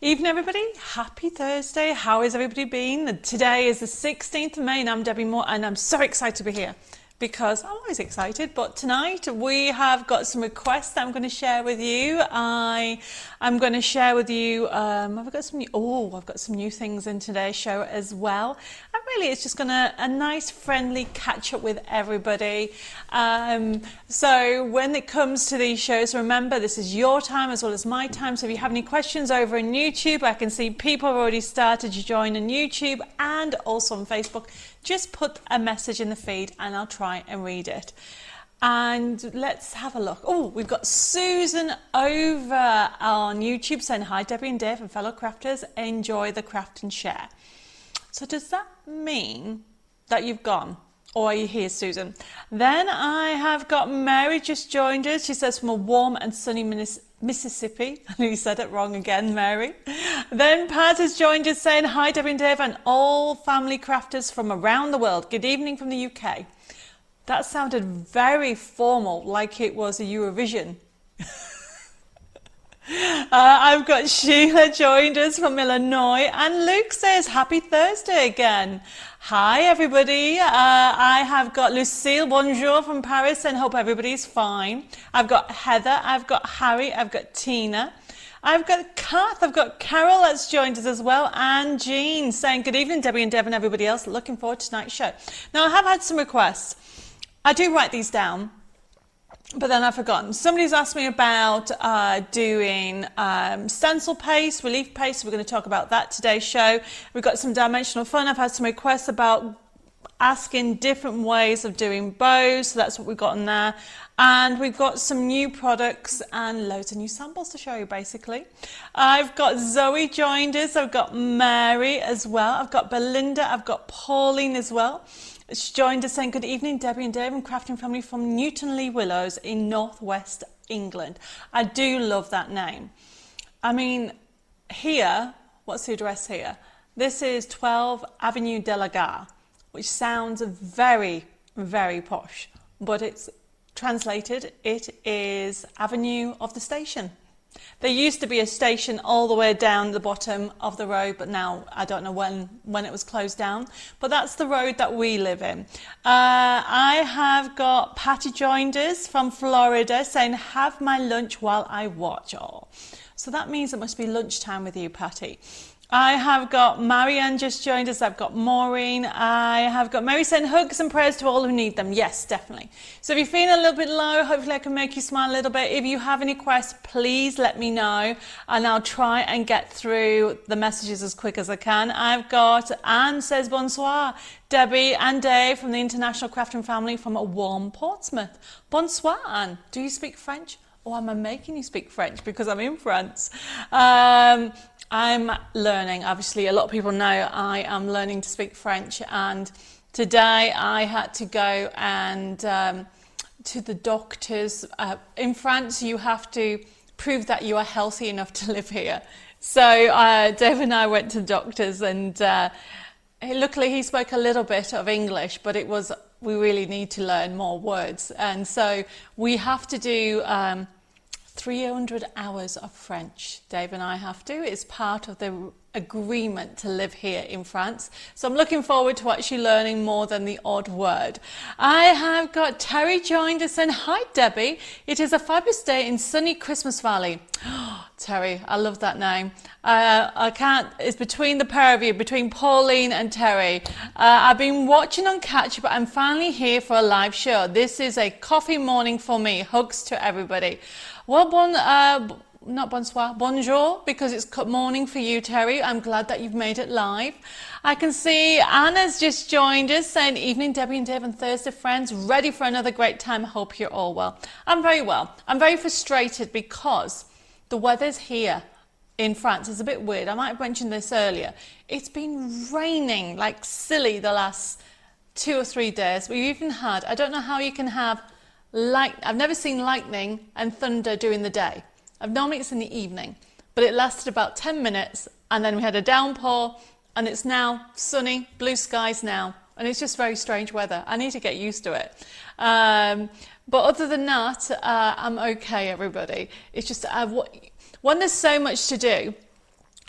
Evening everybody, happy Thursday. How has everybody been? Today is the 16th of May and I'm Debbie Moore and I'm so excited to be here because I'm always excited, but tonight we have got some requests that I'm going to share with you. I'm going to share with you, I've got some new things in today's show as well. And really it's just a nice friendly catch up with everybody. So when it comes to these shows, remember this is your time as well as my time. So if you have any questions over on YouTube, I can see people have already started to join on YouTube and also on Facebook. Just put a message in the feed and I'll try and read it. And let's have a look. Oh, we've got Susan over on YouTube saying, hi Debbie and Dave and fellow crafters, enjoy the craft and share. So does that mean that you've gone? Or are you here, Susan? Then I have got Mary just joined us. She says from a warm and sunny Mississippi. I know you said it wrong again, Mary. Then Pat has joined us saying, hi Debbie and Dave and all family crafters from around the world. Good evening from the UK. That sounded very formal, like it was a Eurovision. I've got Sheila joined us from Illinois and Luke says happy Thursday again. Hi everybody, I have got Lucille, bonjour from Paris and hope everybody's fine. I've got Heather, I've got Harry, I've got Tina. I've got Kath, I've got Carol that's joined us as well, and Jean saying good evening Debbie and Deb and everybody else, looking forward to tonight's show. Now I have had some requests. I do write these down, but then I've forgotten. Somebody's asked me about doing stencil paste, relief paste. So we're going to talk about that today's show. We've got some dimensional fun. I've had some requests about asking different ways of doing bows. So that's what we've got in there. And we've got some new products and loads of new samples to show you basically. I've got Zoe joined us. I've got Mary as well. I've got Belinda. I've got Pauline as well. She joined us saying, good evening, Debbie and Dave and crafting family from Newton-le-Willows in northwest England. I do love that name. I mean, here, what's the address here? This is 12 Avenue de la Gare, which sounds very, very posh, but it's translated, it is Avenue of the Station. There used to be a station all the way down the bottom of the road, but now I don't know when it was closed down. But that's the road that we live in. I have got Patty joined us from Florida saying, have my lunch while I watch all. So that means it must be lunchtime with you, Patty. I have got Marianne just joined us. I've got Maureen. I have got Mary saying hugs and prayers to all who need them. Yes, definitely. So if you're feeling a little bit low, hopefully I can make you smile a little bit. If you have any requests, please let me know and I'll try and get through the messages as quick as I can. I've got Anne says bonsoir. Debbie and Dave from the International Crafting Family from a warm Portsmouth. Bonsoir, Anne. Do you speak French? Or am I making you speak French because I'm in France? I'm learning. Obviously, a lot of people know I am learning to speak French, and today I had to go and to the doctors. In France, you have to prove that you are healthy enough to live here. So Dave and I went to the doctors, and luckily he spoke a little bit of English, but we really need to learn more words, and so we have to do 300 hours of French. Dave and I have to. It's part of the agreement to live here in France. So I'm looking forward to actually learning more than the odd word. I have got Terry joined us and hi Debbie. It is a fabulous day in sunny Christmas Valley. Oh, Terry, I love that name. It's between the pair of you, between Pauline and Terry. I've been watching on Catch, but I'm finally here for a live show. This is a coffee morning for me. Hugs to everybody. Well, not bonsoir, bonjour, because it's morning for you, Terry. I'm glad that you've made it live. I can see Anna's just joined us saying, evening, Debbie and Dave and Thursday friends, ready for another great time. Hope you're all well. I'm very well. I'm very frustrated because the weather's here in France is a bit weird. I might have mentioned this earlier. It's been raining like silly the last 2 or 3 days. We've even had, I don't know how you can have I've never seen lightning and thunder during the day. Normally it's in the evening, but it lasted about 10 minutes and then we had a downpour and it's now sunny, blue skies now, and it's just very strange weather. I need to get used to it. But other than that, I'm okay, everybody. It's just when there's so much to do,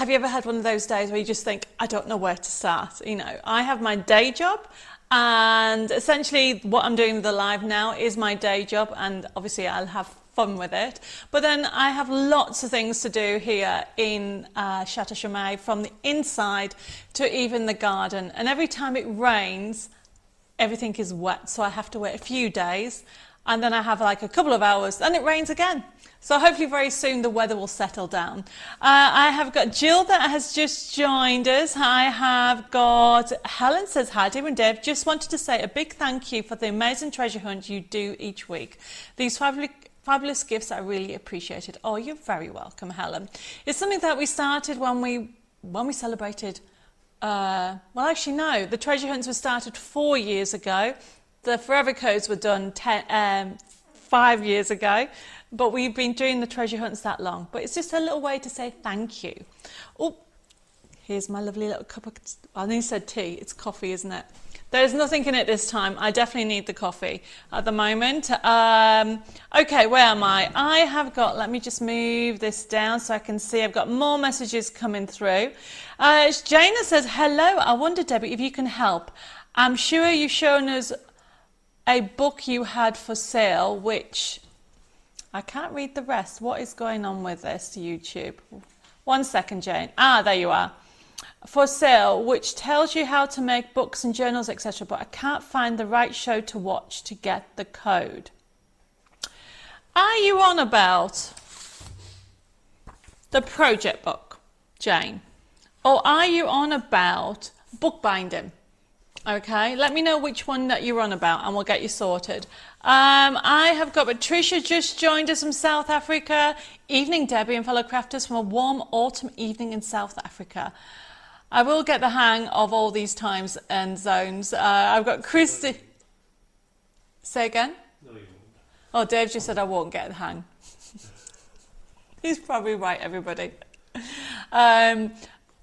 Have you ever had one of those days where you just think, I don't know where to start? You know, I have my day job, and essentially what I'm doing with the live now is my day job, and obviously I'll have fun with it. But then I have lots of things to do here in Chateau Chaumet, from the inside to even the garden. And every time it rains, everything is wet. So I have to wait a few days, and then I have like a couple of hours, then it rains again. So hopefully very soon the weather will settle down. I have got Jill that has just joined us. I have got Helen says, hi, Deb and Deb. Just wanted to say a big thank you for the amazing treasure hunt you do each week. These fabulous gifts are really appreciated. Oh, you're very welcome, Helen. It's something that we started when we celebrated, well, actually no, the treasure hunts were started 4 years ago. The Forever Codes were done 5 years ago. But we've been doing the treasure hunts that long. But it's just a little way to say thank you. Oh, here's my lovely little cup of, I nearly said tea, it's coffee, isn't it? There's nothing in it this time. I definitely need the coffee at the moment. Okay, where am I? I have got, let me just move this down so I can see. I've got more messages coming through. Jana says, hello, I wonder, Debbie, if you can help. I'm sure you've shown us a book you had for sale, which... I can't read the rest. What is going on with this YouTube? 1 second, Jane. Ah, there you are. For sale, which tells you how to make books and journals, etc. But I can't find the right show to watch to get the code. Are you on about the project book, Jane? Or are you on about bookbinding? Okay, let me know which one that you're on about and we'll get you sorted. I have got Patricia just joined us from South Africa. Evening, Debbie and fellow crafters, from a warm autumn evening in South Africa. I will get the hang of all these times and zones. I've got Christy. Say again? No, you won't. Oh, Dave just said I won't get the hang. He's probably right, everybody.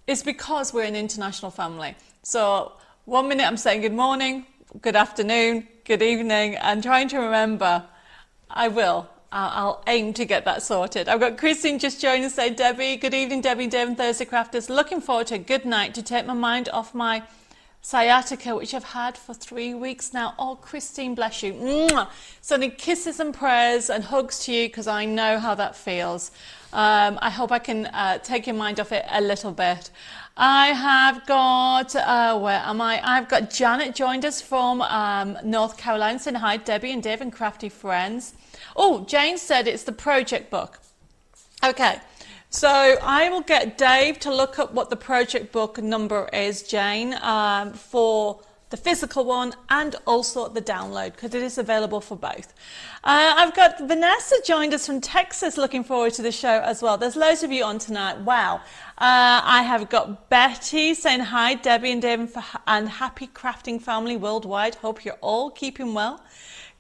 It's because we're an international family. So 1 minute I'm saying good morning, good afternoon, good evening, and trying to remember. I'll aim to get that sorted. I've got Christine just joined and say, Debbie, good evening, Debbie, Dave and Thursday Crafters. Looking forward to a good night to take my mind off my sciatica, which I've had for 3 weeks now. Oh, Christine, bless you. Mwah! Sending kisses and prayers and hugs to you because I know how that feels. I hope I can take your mind off it a little bit. I have got, where am I? I've got Janet joined us from North Carolina saying hi, Debbie and Dave and crafty friends. Oh, Jane said it's the project book. Okay, so I will get Dave to look up what the project book number is, Jane, for the physical one and also the download, because it is available for both. I've got Vanessa joined us from Texas, looking forward to the show as well. There's loads of you on tonight. Wow. I have got Betty saying hi, Debbie and Dave and happy crafting family worldwide. Hope you're all keeping well.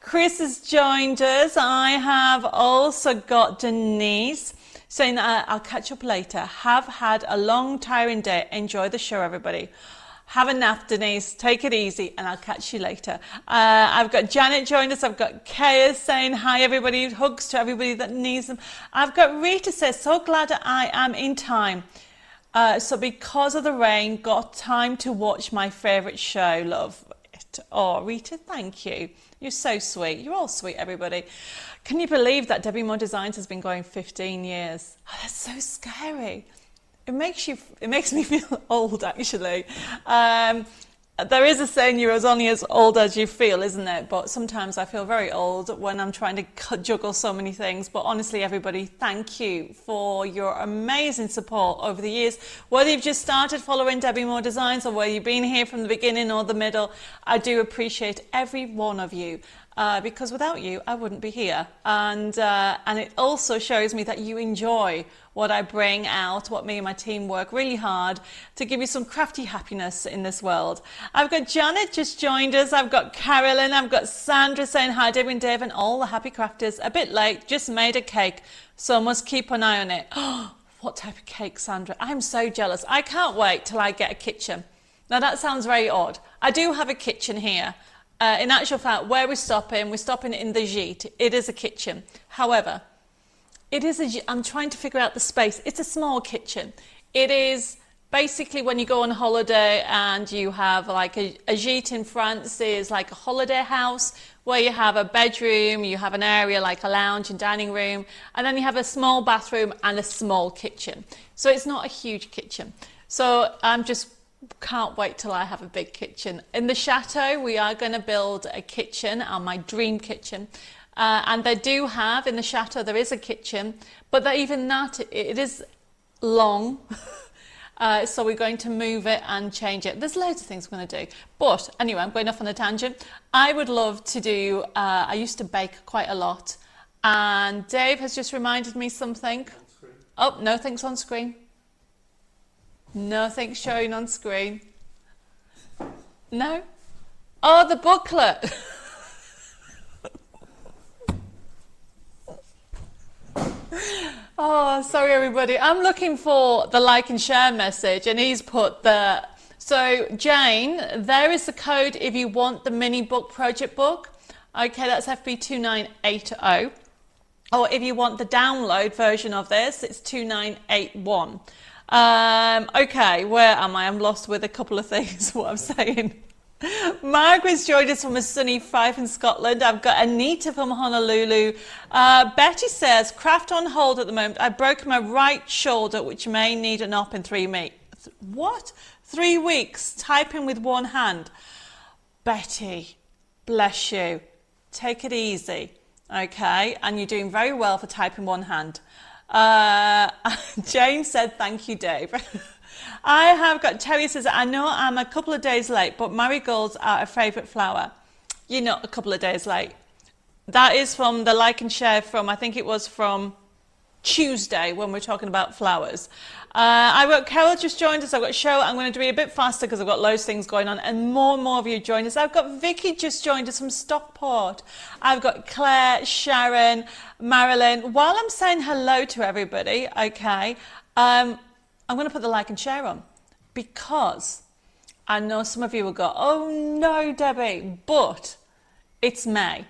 Chris has joined us. I have also got Denise saying I'll catch up later. Have had a long tiring day. Enjoy the show, everybody. Have a nap, Denise. Take it easy, and I'll catch you later. I've got Janet joined us. I've got Kaya saying hi, everybody. Hugs to everybody that needs them. I've got Rita says, so glad I am in time. So because of the rain, got time to watch my favourite show. Love it. Oh, Rita, thank you. You're so sweet. You're all sweet, everybody. Can you believe that Debbie Moore Designs has been going 15 years? Oh, that's so scary. It makes me feel old, actually. There is a saying, you're only as old as you feel, isn't it? But sometimes I feel very old when I'm trying to juggle so many things. But honestly, everybody, thank you for your amazing support over the years. Whether you've just started following Debbie Moore Designs or whether you've been here from the beginning or the middle, I do appreciate every one of you. Because without you, I wouldn't be here. And it also shows me that you enjoy what I bring out, what me and my team work really hard to give you some crafty happiness in this world. I've got Janet just joined us. I've got Carolyn. I've got Sandra saying hi, Debbie and Dave and all the happy crafters. A bit late, just made a cake, so must keep an eye on it. Oh, what type of cake, Sandra? I'm so jealous. I can't wait till I get a kitchen. Now that sounds very odd. I do have a kitchen here. In actual fact, where we're stopping in the gîte. It is a kitchen. However, I'm trying to figure out the space. It's a small kitchen. It is basically when you go on holiday and you have like a gîte in France is like a holiday house where you have a bedroom, you have an area like a lounge and dining room, and then you have a small bathroom and a small kitchen. So it's not a huge kitchen. So I'm just can't wait till I have a big kitchen. In the chateau, we are going to build a kitchen, my dream kitchen. And they do have, in the chateau, there is a kitchen, but even that, it is long. So we're going to move it and change it. There's loads of things we're going to do. But anyway, I'm going off on a tangent. I would love to do, I used to bake quite a lot. And Dave has just reminded me something. Oh, nothing's on screen. Nothing's showing on screen. No? Oh, the booklet. Oh, sorry everybody. I'm looking for the like and share message, and he's put the... So, Jane, there is the code if you want the mini book project book. Okay, that's FB2980. Or if you want the download version of this, it's 2981. Okay, where am I? I'm lost with a couple of things, what I'm saying. Margaret's joined us from a sunny Fife in Scotland. I've got Anita from Honolulu. Betty says, craft on hold at the moment. I broke my right shoulder, which may need an op in 3 weeks. What? 3 weeks, typing with one hand. Betty, bless you. Take it easy, okay? And you're doing very well for typing one hand. Jane said, thank you, Dave. I have got, Terry says, I know I'm a couple of days late, but marigolds are a favourite flower. You're not a couple of days late. That is from the like and share from, I think it was from Tuesday when we're talking about flowers. I've got Carol just joined us. I've got Cheryl. I'm going to do it a bit faster because I've got loads of things going on, and more of you joined us. I've got Vicky just joined us from Stockport. I've got Claire, Sharon, Marilyn. While I'm saying hello to everybody, okay, I'm going to put the like and share on because I know some of you will go, oh no, Debbie, but it's May,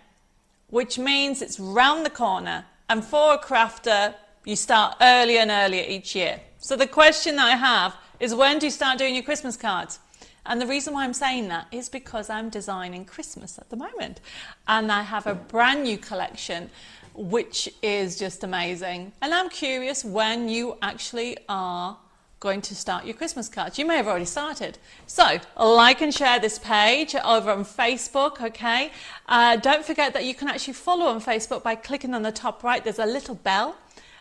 which means it's round the corner. And for a crafter, you start earlier and earlier each year. So the question that I have is, when do you start doing your Christmas cards? And the reason why I'm saying that is because I'm designing Christmas at the moment. And I have a brand new collection, which is just amazing. And I'm curious when you actually are going to start your Christmas cards. You may have already started. So like and share this page over on Facebook, okay? Don't forget that you can actually follow on Facebook by clicking on the top right. There's a little bell,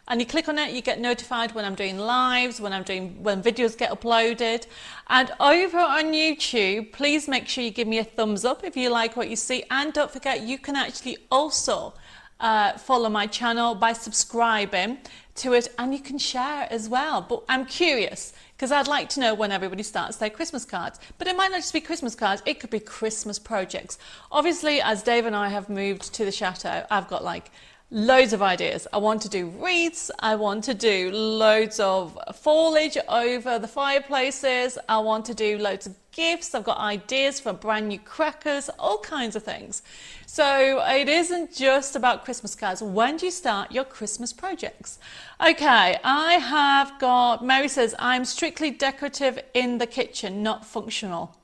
and you click on it, you get notified when I'm doing lives, when videos get uploaded. And over on YouTube, please make sure you give me a thumbs up if you like what you see. And don't forget, you can actually also follow my channel by subscribing to it, and you can share as well. But I'm curious because I'd like to know when everybody starts their Christmas cards. But it might not just be Christmas cards, it could be Christmas projects. Obviously, as Dave and I have moved to the chateau, I've got like loads of ideas. I want to do wreaths, I want to do loads of foliage over the fireplaces, I want to do loads of gifts, I've got ideas for brand new crackers, all kinds of things. So it isn't just about Christmas cards. When do you start your Christmas projects? Okay, I have got, Mary says, I'm strictly decorative in the kitchen, not functional.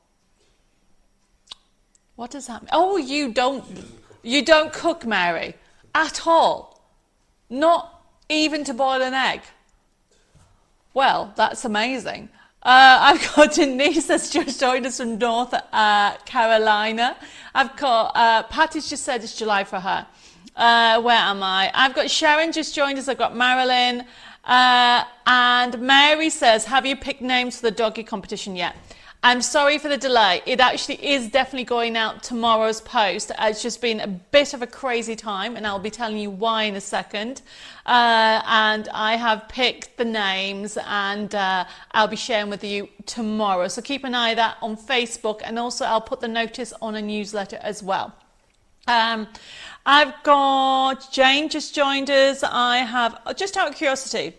What does that mean? Oh, you don't cook, Mary? At all? Not even to boil an egg? Well, that's amazing. I've got Denise that's just joined us from North Carolina. I've got Patty's just said it's July for her. Where am I? I've got Sharon just joined us. I've got Marilyn. And Mary says, have you picked names for the doggy competition yet? I'm sorry for the delay. It actually is definitely going out tomorrow's post. It's just been a bit of a crazy time, and I'll be telling you why in a second. And I have picked the names, and I'll be sharing with you tomorrow. So keep an eye on that on Facebook, and also I'll put the notice on a newsletter as well. I've got Jane just joined us. I have, just out of curiosity,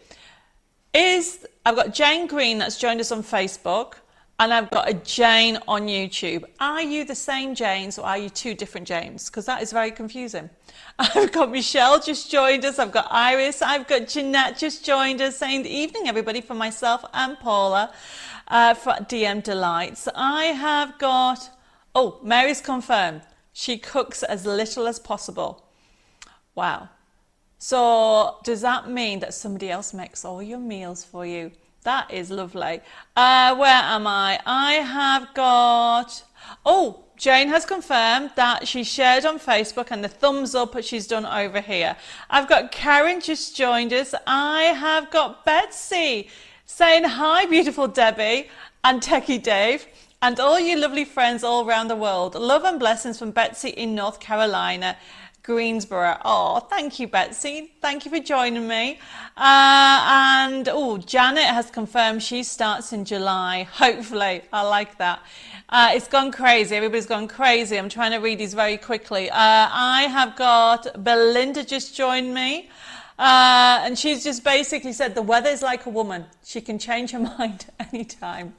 I've got Jane Green that's joined us on Facebook. And I've got a Jane on YouTube. Are you the same Janes or are you two different Janes? Because that is very confusing. I've got Michelle just joined us. I've got Iris. I've got Jeanette just joined us saying evening, everybody, for myself and Paula for DM Delights. I have got, oh, Mary's confirmed. She cooks as little as possible. Wow. So does that mean that somebody else makes all your meals for you? That is lovely. Where am I? I have got... Oh, Jane has confirmed that she shared on Facebook and the thumbs up that she's done over here. I've got Karen just joined us. I have got Betsy saying hi, beautiful Debbie and Techie Dave and all you lovely friends all around the world. Love and blessings from Betsy in North Carolina. Greensboro. Oh, thank you, Betsy. Thank you for joining me. And oh, Janet has confirmed she starts in July. Hopefully, I like that. It's gone crazy. Everybody's gone crazy. I'm trying to read these very quickly. I have got Belinda just joined me. And she's just basically said the weather is like a woman. She can change her mind anytime.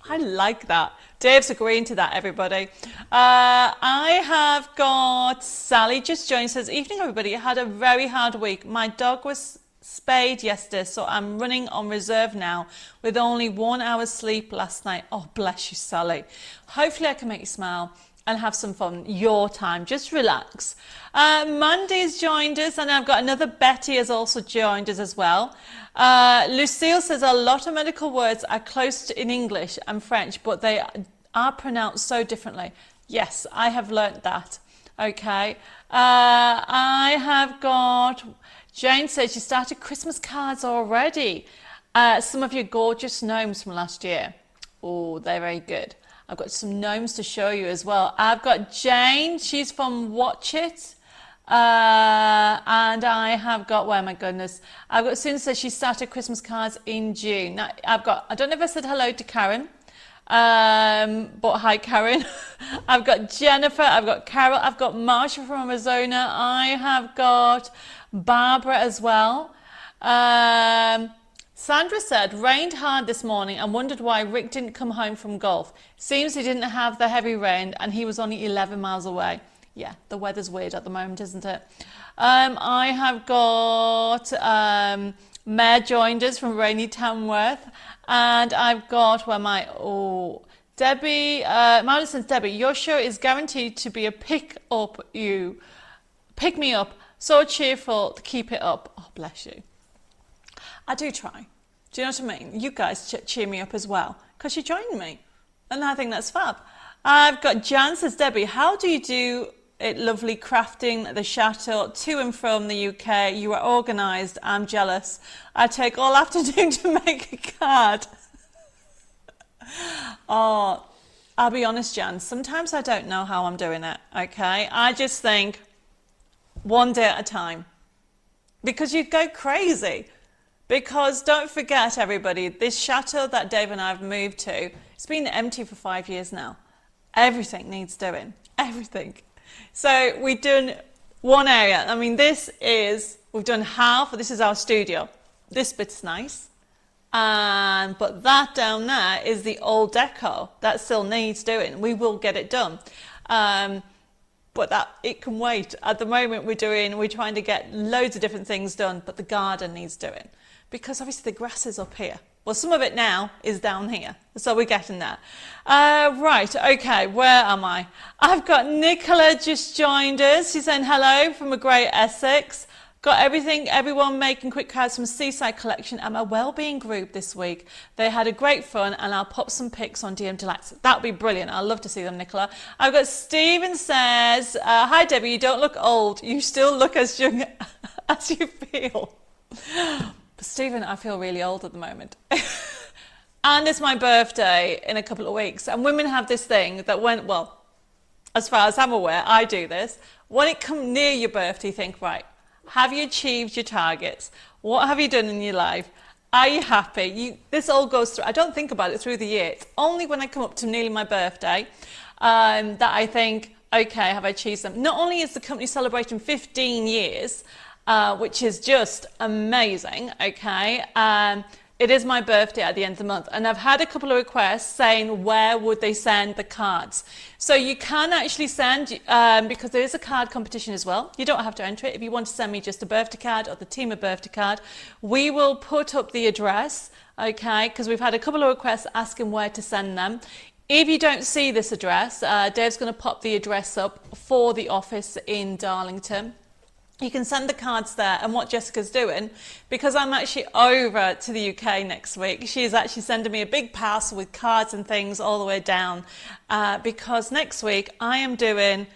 I like that. Dave's agreeing to that, everybody. I have got Sally just joined, says, evening, everybody. I had a very hard week. My dog was spayed yesterday, so I'm running on reserve now with only 1 hour's sleep last night. Oh, bless you, Sally. Hopefully I can make you smile and have some fun. Your time. Just relax. Mandy's joined us, and I've got another Betty has also joined us as well. Lucille says a lot of medical words are close to in English and French, but they are pronounced so differently. Yes, I have learnt that. Okay. I have got... Jane says she started Christmas cards already. Some of your gorgeous gnomes from last year. Oh, they're very good. I've got some gnomes to show you as well. I've got Jane. She's from Watch It. And I have got, oh my goodness, I've got Susan says she started Christmas cards in June. Now, I've got, I don't know if I said hello to Karen, but hi Karen. I've got Jennifer, I've got Carol, I've got Marsha from Arizona, I have got Barbara as well. Sandra said, rained hard this morning and wondered why Rick didn't come home from golf. Seems he didn't have the heavy rain and he was only 11 miles away. Yeah, the weather's weird at the moment, isn't it? I have got Mayor joined us from Rainy Tamworth. And I've got, where am I? Oh, Debbie, Madison's Debbie, your show is guaranteed to be a pick me up. So cheerful to keep it up. Oh, bless you. I do try. Do you know what I mean? You guys cheer me up as well because you joined me. And I think that's fab. I've got Jan says, Debbie, how do you do it lovely crafting the chateau to and from the UK? You are organised. I'm jealous. I take all afternoon to make a card. Oh, I'll be honest, Jan. Sometimes I don't know how I'm doing it. Okay. I just think one day at a time because you'd go crazy. Because don't forget, everybody, this chateau that Dave and I have moved to, it's been empty for 5 years now. Everything needs doing. Everything. So we've done one area. I mean, we've done half. This is our studio. This bit's nice. But that down there is the old deco. That still needs doing. We will get it done. But that it can wait. At the moment we're trying to get loads of different things done, but the garden needs doing. Because obviously the grass is up here. Well, some of it now is down here. So we're getting that. Right, okay, where am I? I've got Nicola just joined us. She's saying hello from a great Essex. Got everyone making quick cards from Seaside Collection at my wellbeing group this week. They had a great fun and I'll pop some pics on DM Delights. That would be brilliant. I'd love to see them, Nicola. I've got Stephen says, hi Debbie, you don't look old. You still look as young as you feel. But Stephen, I feel really old at the moment. And it's my birthday in a couple of weeks. And women have this thing that well, as far as I'm aware, I do this. When it comes near your birthday, you think, right, have you achieved your targets? What have you done in your life? Are you happy? This all goes through. I don't think about it through the year. It's only when I come up to nearly my birthday that I think, okay, have I achieved them? Not only is the company celebrating 15 years, which is just amazing, okay? it is my birthday at the end of the month, and I've had a couple of requests saying where would they send the cards. So you can actually send, because there is a card competition as well. You don't have to enter it. If you want to send me just a birthday card or the team a birthday card, we will put up the address, okay, because we've had a couple of requests asking where to send them. If you don't see this address, Dave's going to pop the address up for the office in Darlington. You can send the cards there, and what Jessica's doing, because I'm actually over to the UK next week, she's actually sending me a big parcel with cards and things all the way down, because next week I am doing,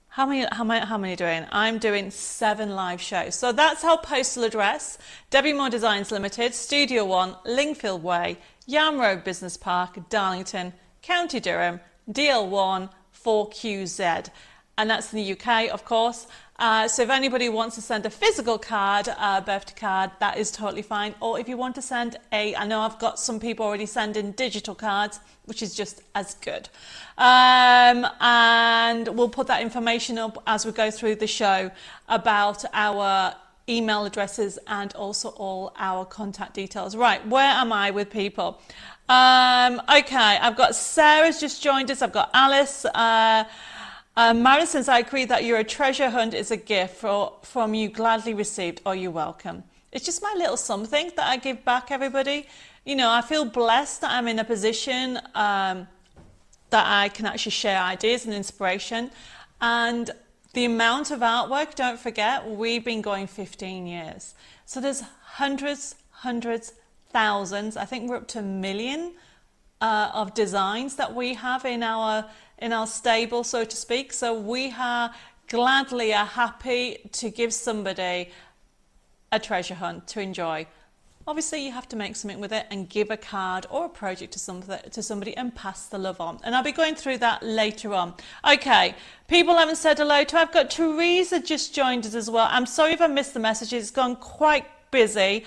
how many doing? I'm doing 7 live shows. So that's our postal address: Debbi Moore Designs Limited, Studio 1, Lingfield Way, Yarm Road Business Park, Darlington, County Durham, DL1 4QZ. And that's in the UK, of course. So if anybody wants to send a physical card, birthday card, that is totally fine. Or if you want to send I know I've got some people already sending digital cards, which is just as good. And we'll put that information up as we go through the show about our email addresses and also all our contact details. Right, where am I with people? Okay, I've got Sarah's just joined us. I've got Alice. Mary says, I agree that your treasure hunt is a gift from you gladly received. Oh, you're welcome. It's just my little something that I give back, everybody. You know, I feel blessed that I'm in a position that I can actually share ideas and inspiration. And the amount of artwork, don't forget, we've been going 15 years. So there's hundreds, thousands, I think we're up to 1 million of designs that we have in our stable, so to speak. So we are happy to give somebody a treasure hunt to enjoy. Obviously, you have to make something with it and give a card or a project to somebody and pass the love on. And I'll be going through that later on. Okay, people haven't said hello to. I've got Teresa just joined us as well. I'm sorry if I missed the messages. It's gone quite busy.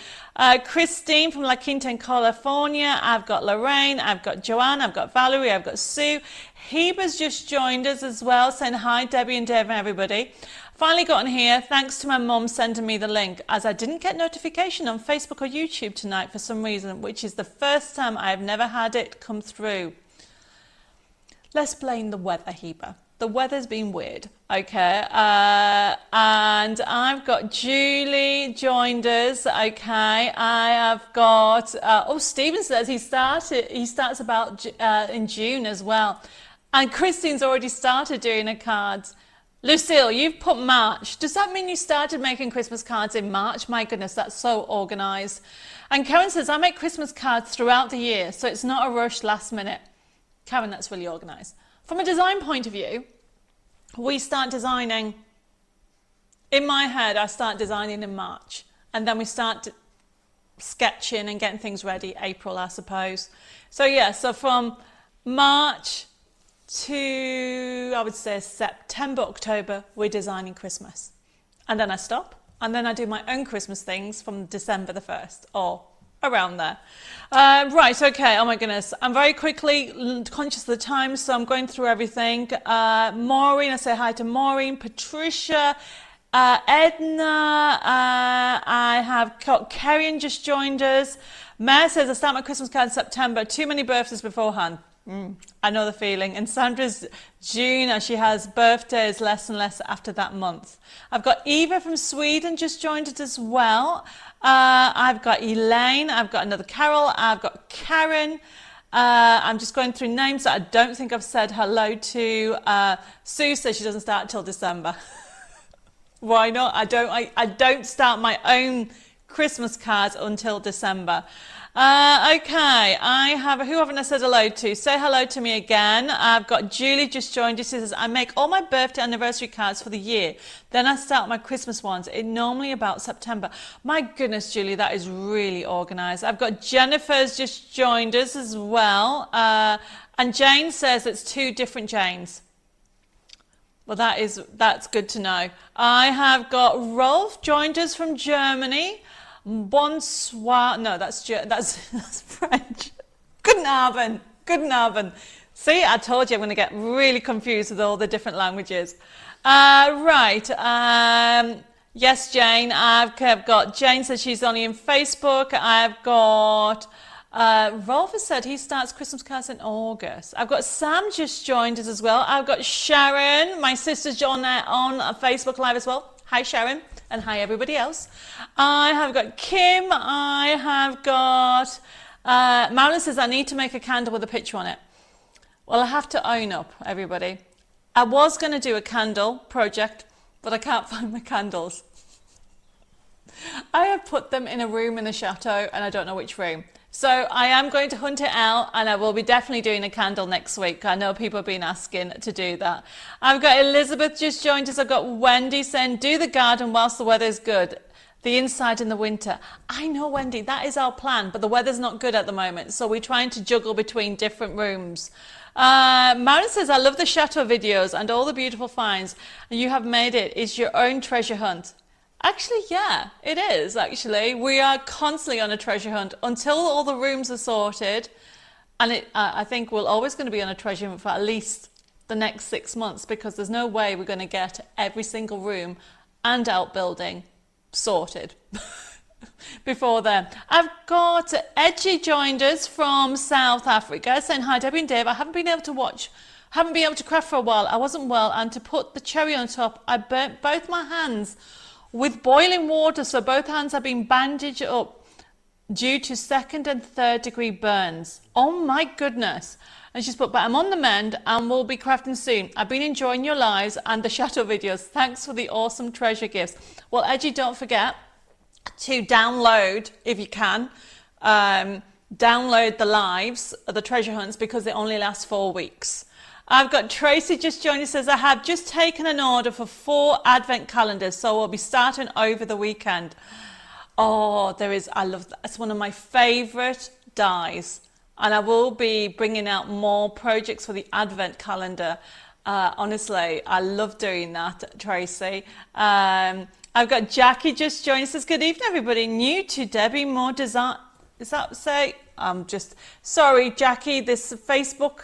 Christine from La Quinta in California. I've got Lorraine. I've got Joanne. I've got Valerie. I've got Sue. Heba's just joined us as well, saying hi, Debbie and Dave and everybody. Finally gotten here. Thanks to my mum sending me the link, as I didn't get notification on Facebook or YouTube tonight for some reason, which is the first time I have never had it come through. Let's blame the weather, Heba. The weather's been weird, okay? And I've got Julie joined us, okay? I have got, Stephen says he starts about in June as well. And Christine's already started doing her cards. Lucille, you've put March. Does that mean you started making Christmas cards in March? My goodness, that's so organised. And Karen says, I make Christmas cards throughout the year, so it's not a rush last minute. Karen, that's really organised. From a design point of view, we start designing, in my head, I start designing in March. And then we start sketching and getting things ready, April, I suppose. So yeah, so from March to, I would say, September, October, we're designing Christmas. And then I stop, and then I do my own Christmas things from December the 1st, or around there. Right, okay, oh my goodness. I'm very quickly conscious of the time, so I'm going through everything. Maureen, I say hi to Maureen, Patricia, Edna, I have got Karen just joined us. Mare says, I start my Christmas card in September, too many birthdays beforehand. I know the feeling. And Sandra's June, and she has birthdays less and less after that month. I've got Eva from Sweden just joined us as well. I've got Elaine. I've got another Carol. I've got Karen. I'm just going through names that I don't think I've said hello to. Sue says she doesn't start till December. Why not? I don't start my own Christmas cards until December. Okay, who haven't I said hello to? Say hello to me again. I've got Julie just joined us. She says, I make all my birthday anniversary cards for the year. Then I start my Christmas ones. It's normally about September. My goodness, Julie, that is really organised. I've got Jennifer's just joined us as well. And Jane says it's 2 different Janes. Well, that's good to know. I have got Rolf joined us from Germany. Bonsoir. No, that's French. Guten Abend. Guten Abend. See, I told you I'm going to get really confused with all the different languages. Right. Yes, Jane. I've got Jane says she's only in Facebook. I've got Rolf has said he starts Christmas cards in August. I've got Sam just joined us as well. I've got Sharon, my sister's on Facebook Live as well. Hi, Sharon, and hi, everybody else. I have got Kim. I have got Marilyn says I need to make a candle with a picture on it. Well, I have to own up, everybody. I was going to do a candle project, but I can't find my candles. I have put them in a room in the chateau, and I don't know which room. So I am going to hunt it out, and I will be definitely doing a candle next week. I know people have been asking to do that. I've got Elizabeth just joined us. I've got Wendy saying, do the garden whilst the weather's good. The inside in the winter. I know, Wendy, that is our plan, but the weather's not good at the moment. So we're trying to juggle between different rooms. Marin says, I love the chateau videos and all the beautiful finds. And you have made it. It's your own treasure hunt. Actually, yeah, it is, actually. We are constantly on a treasure hunt until all the rooms are sorted. And I think we're always going to be on a treasure hunt for at least the next 6 months, because there's no way we're going to get every single room and outbuilding sorted before then. I've got Edgy joined us from South Africa saying, hi, Debbie and Dave. I haven't been able to craft for a while. I wasn't well, and to put the cherry on top, I burnt both my hands with boiling water, so both hands have been bandaged up due to 2nd and 3rd degree burns. Oh my goodness. And she's put, but I'm on the mend and we'll be crafting soon. I've been enjoying your lives and the chateau videos. Thanks for the awesome treasure gifts. Well, Edgy, don't forget to download, if you can, download the lives, the treasure hunts, because they only last 4 weeks. I've got Tracy just joined us, says, I have just taken an order for 4 advent calendars, so we'll be starting over the weekend. Oh, I love that. It's one of my favourite dies. And I will be bringing out more projects for the advent calendar. Honestly, I love doing that, Tracy. I've got Jackie just joined us, says, good evening, everybody. New to Debbie, more design. Is that say? Sorry, Jackie, this Facebook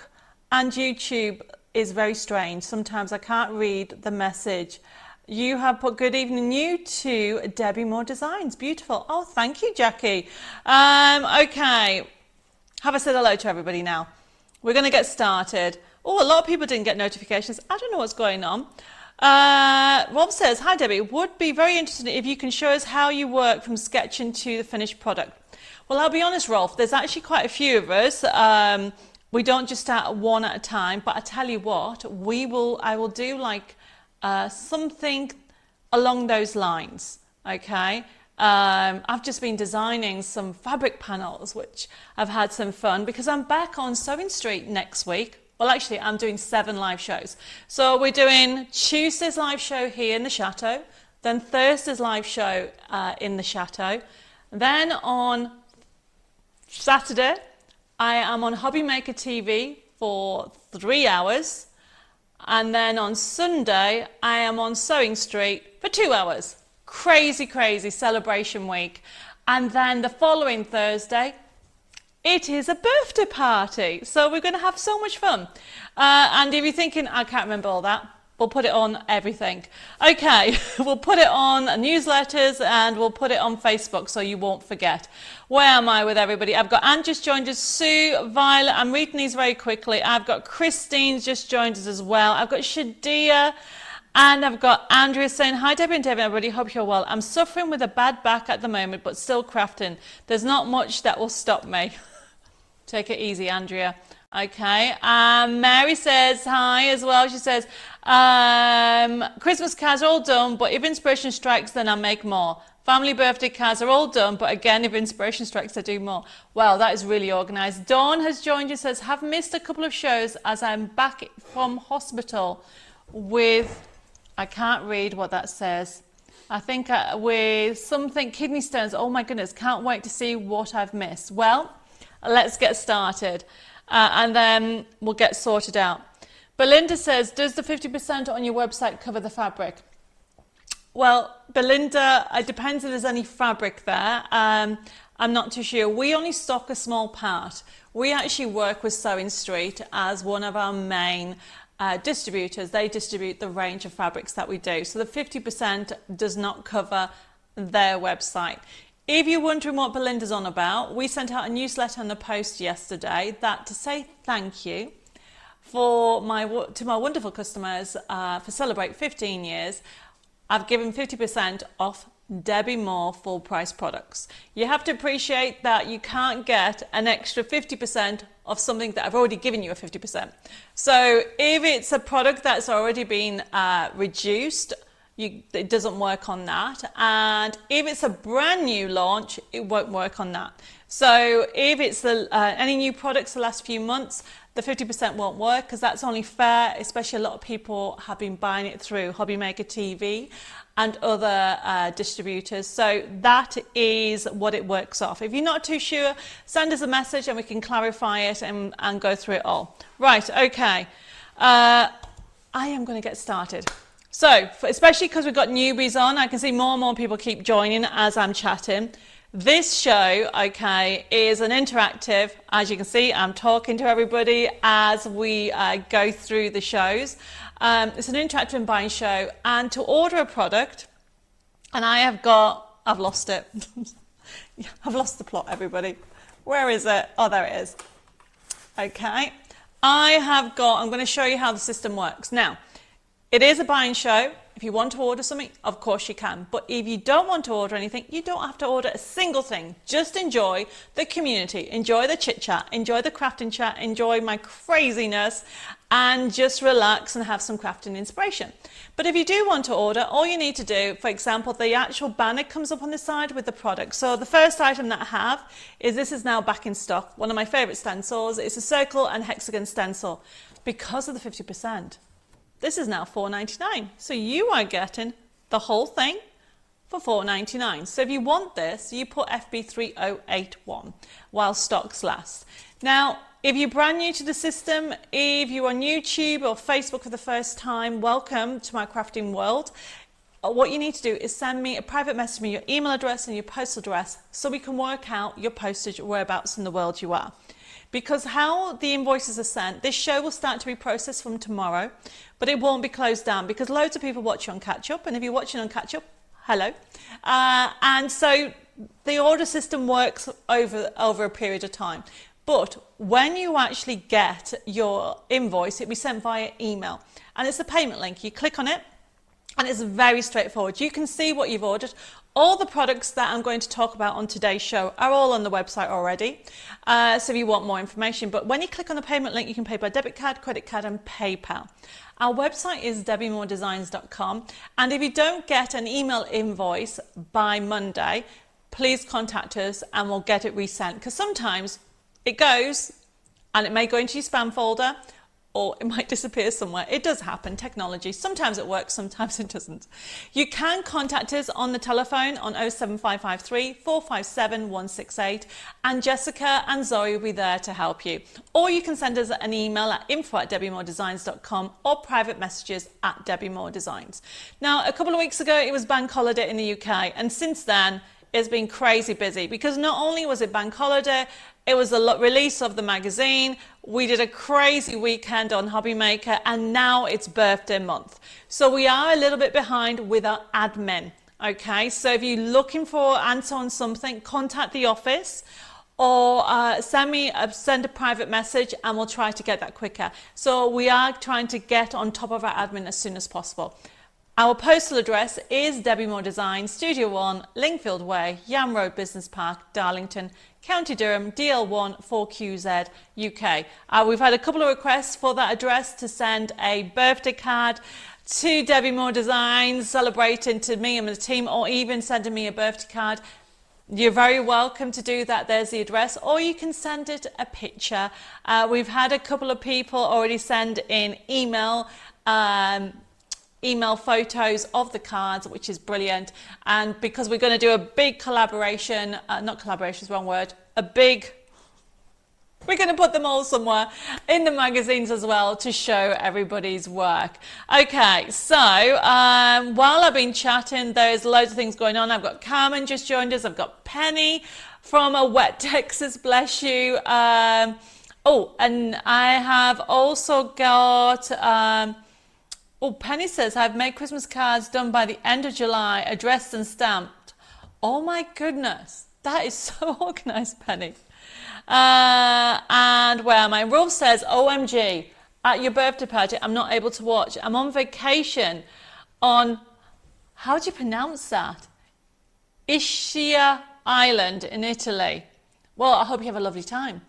and YouTube is very strange. Sometimes I can't read the message. You have put good evening, new to Debbie More Designs. Beautiful. Oh, thank you, Jackie. Okay. Have I said hello to everybody now? We're going to get started. Oh, a lot of people didn't get notifications. I don't know what's going on. Rob says, hi, Debbie. Would be very interested if you can show us how you work from sketching to the finished product. Well, I'll be honest, Rolf, there's actually quite a few of us. We don't just start one at a time, but I tell you what, I will do like something along those lines, okay? I've just been designing some fabric panels, which I've had some fun, because I'm back on Sewing Street next week. Well, actually, I'm doing 7 live shows. So we're doing Tuesday's live show here in the Chateau, then Thursday's live show in the Chateau. Then on Saturday, I am on Hobby Maker TV for 3 hours. And then on Sunday, I am on Sewing Street for 2 hours. Crazy, crazy celebration week. And then the following Thursday, it is a birthday party. So we're going to have so much fun. And if you're thinking, I can't remember all that, we'll put it on everything. Okay, we'll put it on newsletters and we'll put it on Facebook so you won't forget. Where am I with everybody? I've got Anne just joined us, Sue, Violet. I'm reading these very quickly. I've got Christine's just joined us as well. I've got Shadia. And I've got Andrea saying, hi, Debbie and David, everybody, hope you're well. I'm suffering with a bad back at the moment, but still crafting. There's not much that will stop me. Take it easy, Andrea. Okay. Mary says hi as well. She says, Christmas cards are all done, but if inspiration strikes, then I'll make more. Family birthday cards are all done, but again, if inspiration strikes, I do more. Well, that is really organised. Dawn has joined you, says, have missed a couple of shows as I'm back from hospital with... I can't read what that says. I think with something, kidney stones. Oh my goodness, can't wait to see what I've missed. Well, let's get started and then we'll get sorted out. Belinda says, does the 50% on your website cover the fabric? Well, Belinda, it depends if there's any fabric there. I'm not too sure. We only stock a small part. We actually work with Sewing Street as one of our main distributors, they distribute the range of fabrics that we do. So the 50% does not cover their website. If you're wondering what Belinda's on about, we sent out a newsletter in the post yesterday that to say thank you to my wonderful customers for Celebrate 15 years, I've given 50% off Debbi Moore full price products. You have to appreciate that you can't get an extra 50% of something that I've already given you a 50%. So if it's a product that's already been reduced, it doesn't work on that. And if it's a brand new launch, it won't work on that. So if it's any new products the last few months, the 50% won't work because that's only fair, especially a lot of people have been buying it through Hobby Maker TV and other distributors. So that is what it works off. If you're not too sure, send us a message and we can clarify it and go through it all. Right, okay. I am going to get started. So, especially because we've got newbies on, I can see more and more people keep joining as I'm chatting. This show, okay, is an interactive. As you can see, I'm talking to everybody as we go through the shows. It's an interactive and buying show. And to order a product, and I've lost it. I've lost the plot, everybody. Where is it? Oh, there it is. Okay. I'm going to show you how the system works. Now, it is a buying show. If you want to order something, of course you can. But if you don't want to order anything, you don't have to order a single thing. Just enjoy the community, enjoy the chit chat, enjoy the crafting chat, enjoy my craziness, and just relax and have some crafting inspiration. But if you do want to order, all you need to do, for example, the actual banner comes up on the side with the product. So the first item that I have is this is now back in stock. One of my favorite stencils. It's a circle and hexagon stencil because of the 50%. This is now $4.99. So you are getting the whole thing for $4.99. So if you want this, you put FB3081 while stocks last. Now, if you're brand new to the system, if you're on YouTube or Facebook for the first time, welcome to my crafting world. What you need to do is send me a private message, your email address and your postal address so we can work out your postage whereabouts in the world you are. Because how the invoices are sent, this show will start to be processed from tomorrow, but it won't be closed down because loads of people watch you on catch up, and if you're watching on catch up, hello. And so the order system works over a period of time. But when you actually get your invoice, it'll be sent via email, and it's a payment link. You click on it, and it's very straightforward. You can see what you've ordered. All the products that I'm going to talk about on today's show are all on the website already, so if you want more information. But when you click on the payment link, you can pay by debit card, credit card and PayPal. Our website is debbimoredesigns.com, and if you don't get an email invoice by Monday, please contact us and we'll get it resent, because sometimes it goes and it may go into your spam folder, or it might disappear somewhere. It does happen, technology. Sometimes it works, sometimes it doesn't. You can contact us on the telephone on 07553 457 168, and Jessica and Zoe will be there to help you. Or you can send us an email at info@debbimoredesigns.com or private messages at Debbi Moore Designs. Now, a couple of weeks ago, it was bank holiday in the UK, and since then, it's been crazy busy because not only was it bank holiday, it was the release of the magazine. We did a crazy weekend on Hobby Maker, and now it's birthday month. So we are a little bit behind with our admin. Okay, so if you're looking for answer on something, contact the office or send a private message and we'll try to get that quicker. So we are trying to get on top of our admin as soon as possible. Our postal address is Debbi Moore Designs, Studio 1, Lingfield Way, Yam Road Business Park, Darlington, County Durham, DL1 4QZ, UK. We've had a couple of requests for that address to send a birthday card to Debbi Moore Designs, celebrating to me and the team, or even sending me a birthday card. You're very welcome to do that. There's the address, or you can send it a picture. We've had a couple of people already send in email photos of the cards, which is brilliant. And because we're going to do a big collaboration, not collaboration is the wrong word, we're going to put them all somewhere in the magazines as well to show everybody's work. Okay, so while I've been chatting, there's loads of things going on. I've got Carmen just joined us. I've got Penny from a wet Texas, bless you. Oh, and I have also got, Penny says, I've made Christmas cards done by the end of July, addressed and stamped. Oh my goodness, that is so organized, Penny. And where am I? Rolf says, OMG, at your birthday party, I'm not able to watch. I'm on vacation on, how do you pronounce that? Ischia Island in Italy. Well, I hope you have a lovely time.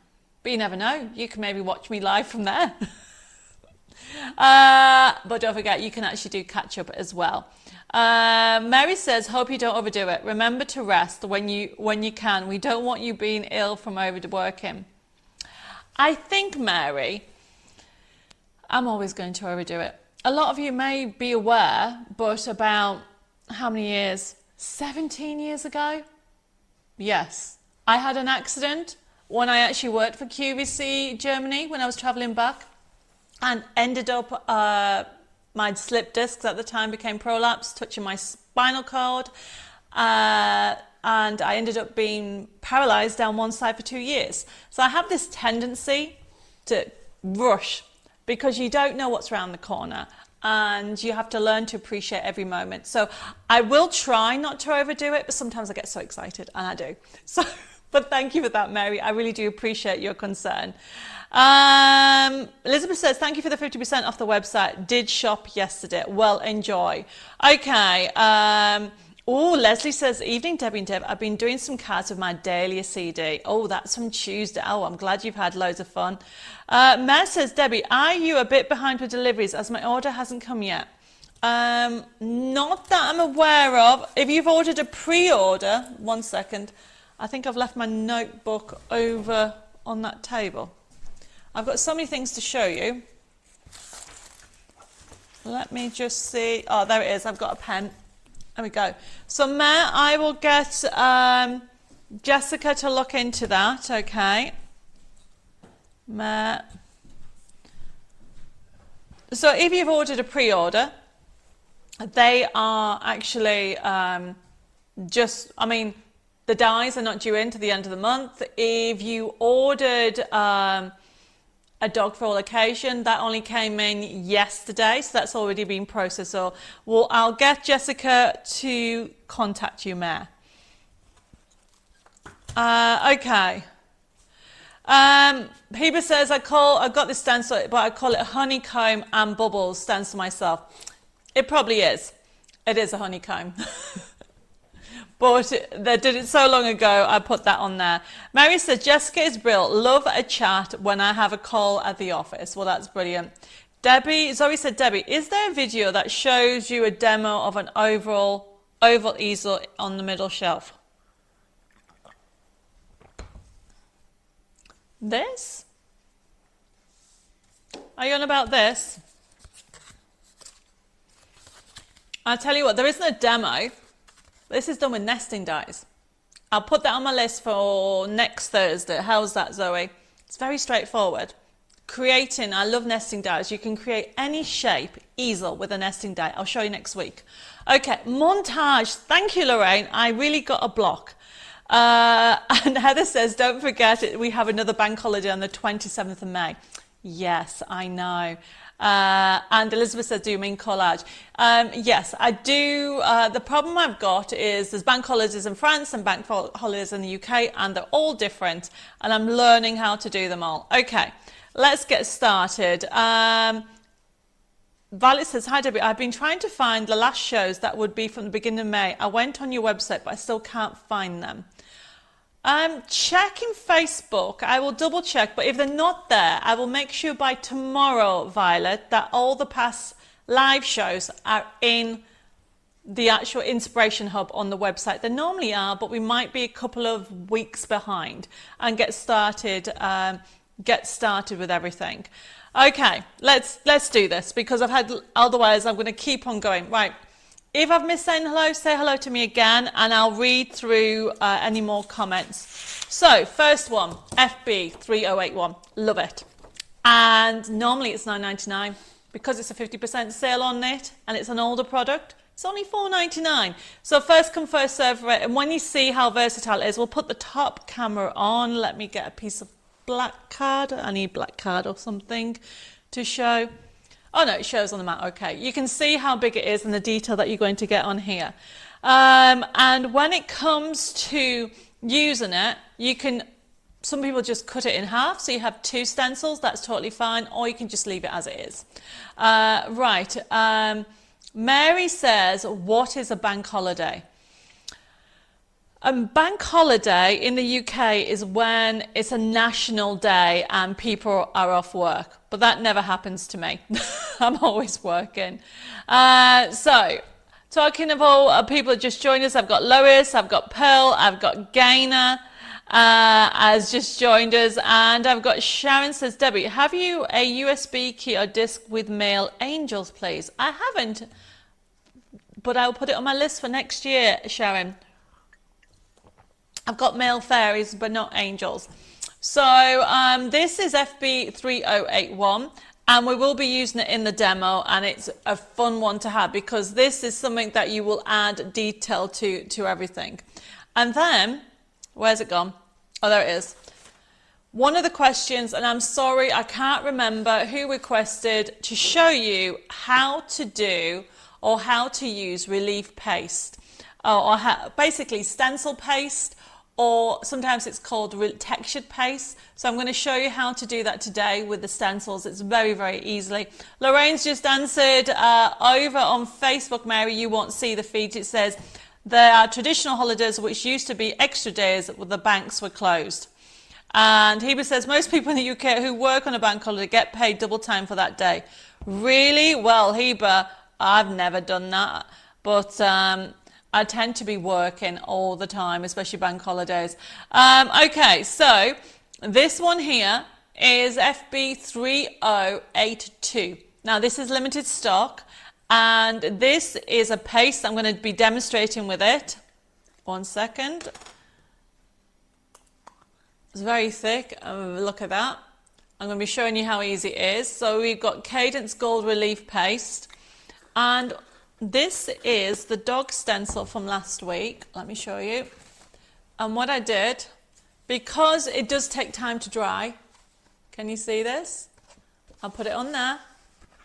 But you never know, you can maybe watch me live from there. But don't forget, you can actually do catch up as well. Mary says, hope you don't overdo it. Remember to rest when you can. We don't want you being ill from overworking. I think, Mary, I'm always going to overdo it. A lot of you may be aware, but about how many years? 17 years ago? Yes. I had an accident when I actually worked for QVC Germany when I was traveling back, and ended up, my slip discs at the time became prolapsed, touching my spinal cord, and I ended up being paralyzed down one side for 2 years. So I have this tendency to rush because you don't know what's around the corner, and you have to learn to appreciate every moment. So I will try not to overdo it, but sometimes I get so excited, and I do. So, but thank you for that, Mary. I really do appreciate your concern. Elizabeth says, thank you for the 50% off the website. Did shop yesterday. Well, enjoy. Okay. Leslie says, evening, Debbie and Deb. I've been doing some cards with my Dahlia CD. Oh, that's from Tuesday. Oh, I'm glad you've had loads of fun. Mare says, Debbie, are you a bit behind with deliveries as my order hasn't come yet? Not that I'm aware of. If you've ordered a pre-order, 1 second. I think I've left my notebook over on that table. I've got so many things to show you. Let me just see. Oh, there it is. I've got a pen. There we go. So, Mare, I will get Jessica to look into that. Okay. Mare. So, if you've ordered a pre-order, they are actually the dies are not due in to the end of the month. If you ordered a dog for all occasion, that only came in yesterday, so that's already been processed. So I'll get Jessica to contact you, Mare. Okay. Heba says, I've got this stencil, but I call it honeycomb and bubbles stencil myself. It probably is. It is a honeycomb. But they did it so long ago, I put that on there. Mary says, Jessica is brilliant. Love a chat when I have a call at the office. Well, that's brilliant. Zoe said, Debbie, is there a video that shows you a demo of an oval easel on the middle shelf? This? Are you on about this? I'll tell you what, there isn't a demo. This is done with nesting dies. I'll put that on my list for next Thursday. How's that, Zoe? It's very straightforward. I love nesting dies. You can create any shape easel with a nesting die. I'll show you next week. Okay, montage. Thank you, Lorraine. I really got a block. And Heather says, don't forget, we have another bank holiday on the 27th of May. Yes, I know. And Elizabeth says, do you mean collage? Yes, I do. The problem I've got is there's bank holidays in France and bank holidays in the UK, and they're all different, and I'm learning how to do them all. Okay, let's get started. Violet says, hi Debbie, I've been trying to find the last shows that would be from the beginning of May. I went on your website, but I still can't find them. Checking Facebook, I will double check, but if they're not there, I will make sure by tomorrow, Violet, that all the past live shows are in the actual Inspiration Hub on the website. They normally are, but we might be a couple of weeks behind and get started with everything. Okay, let's do this, because otherwise I'm going to keep on going. Right. If I've missed saying hello, say hello to me again, and I'll read through any more comments. So, first one, FB3081, love it. And normally it's $9.99. Because it's a 50% sale on it, and it's an older product, it's only $4.99. So first come, first serve, and when you see how versatile it is, we'll put the top camera on. Let me get a piece of black card. I need black card or something to show. Oh no, it shows on the mat. Okay, you can see how big it is and the detail that you're going to get on here. And when it comes to using it, you can, some people just cut it in half, so you have 2 stencils, that's totally fine, or you can just leave it as it is. Mary says, what is a bank holiday? A bank holiday in the UK is when it's a national day and people are off work, but that never happens to me. I'm always working. So, talking of all people that just joined us, I've got Lois, I've got Pearl, I've got Gaina has just joined us, and I've got Sharon says, Debbie, have you a USB key or disc with male angels, please? I haven't, but I'll put it on my list for next year, Sharon. I've got male fairies, but not angels. So this is FB3081, and we will be using it in the demo, and it's a fun one to have because this is something that you will add detail to everything. And then, where's it gone? Oh, there it is. One of the questions, and I'm sorry, I can't remember who requested to show you how to do or how to use relief paste, basically stencil paste, or sometimes it's called textured paste. So I'm going to show you how to do that today with the stencils. It's very, very easily. Lorraine's just answered over on Facebook, Mary, you won't see the feed. It says, there are traditional holidays which used to be extra days when the banks were closed. And Heba says, most people in the UK who work on a bank holiday get paid double time for that day. Really? Well, Heba, I've never done that. But I tend to be working all the time, especially bank holidays. Okay, so this one here is FB3082. Now, this is limited stock, and this is a paste. I'm going to be demonstrating with it. 1 second. It's very thick. Look at that. I'm going to be showing you how easy it is. So we've got Cadence Gold Relief Paste, and this is the dog stencil from last week. Let me show you. And what I did, because it does take time to dry, can you see this? I'll put it on there.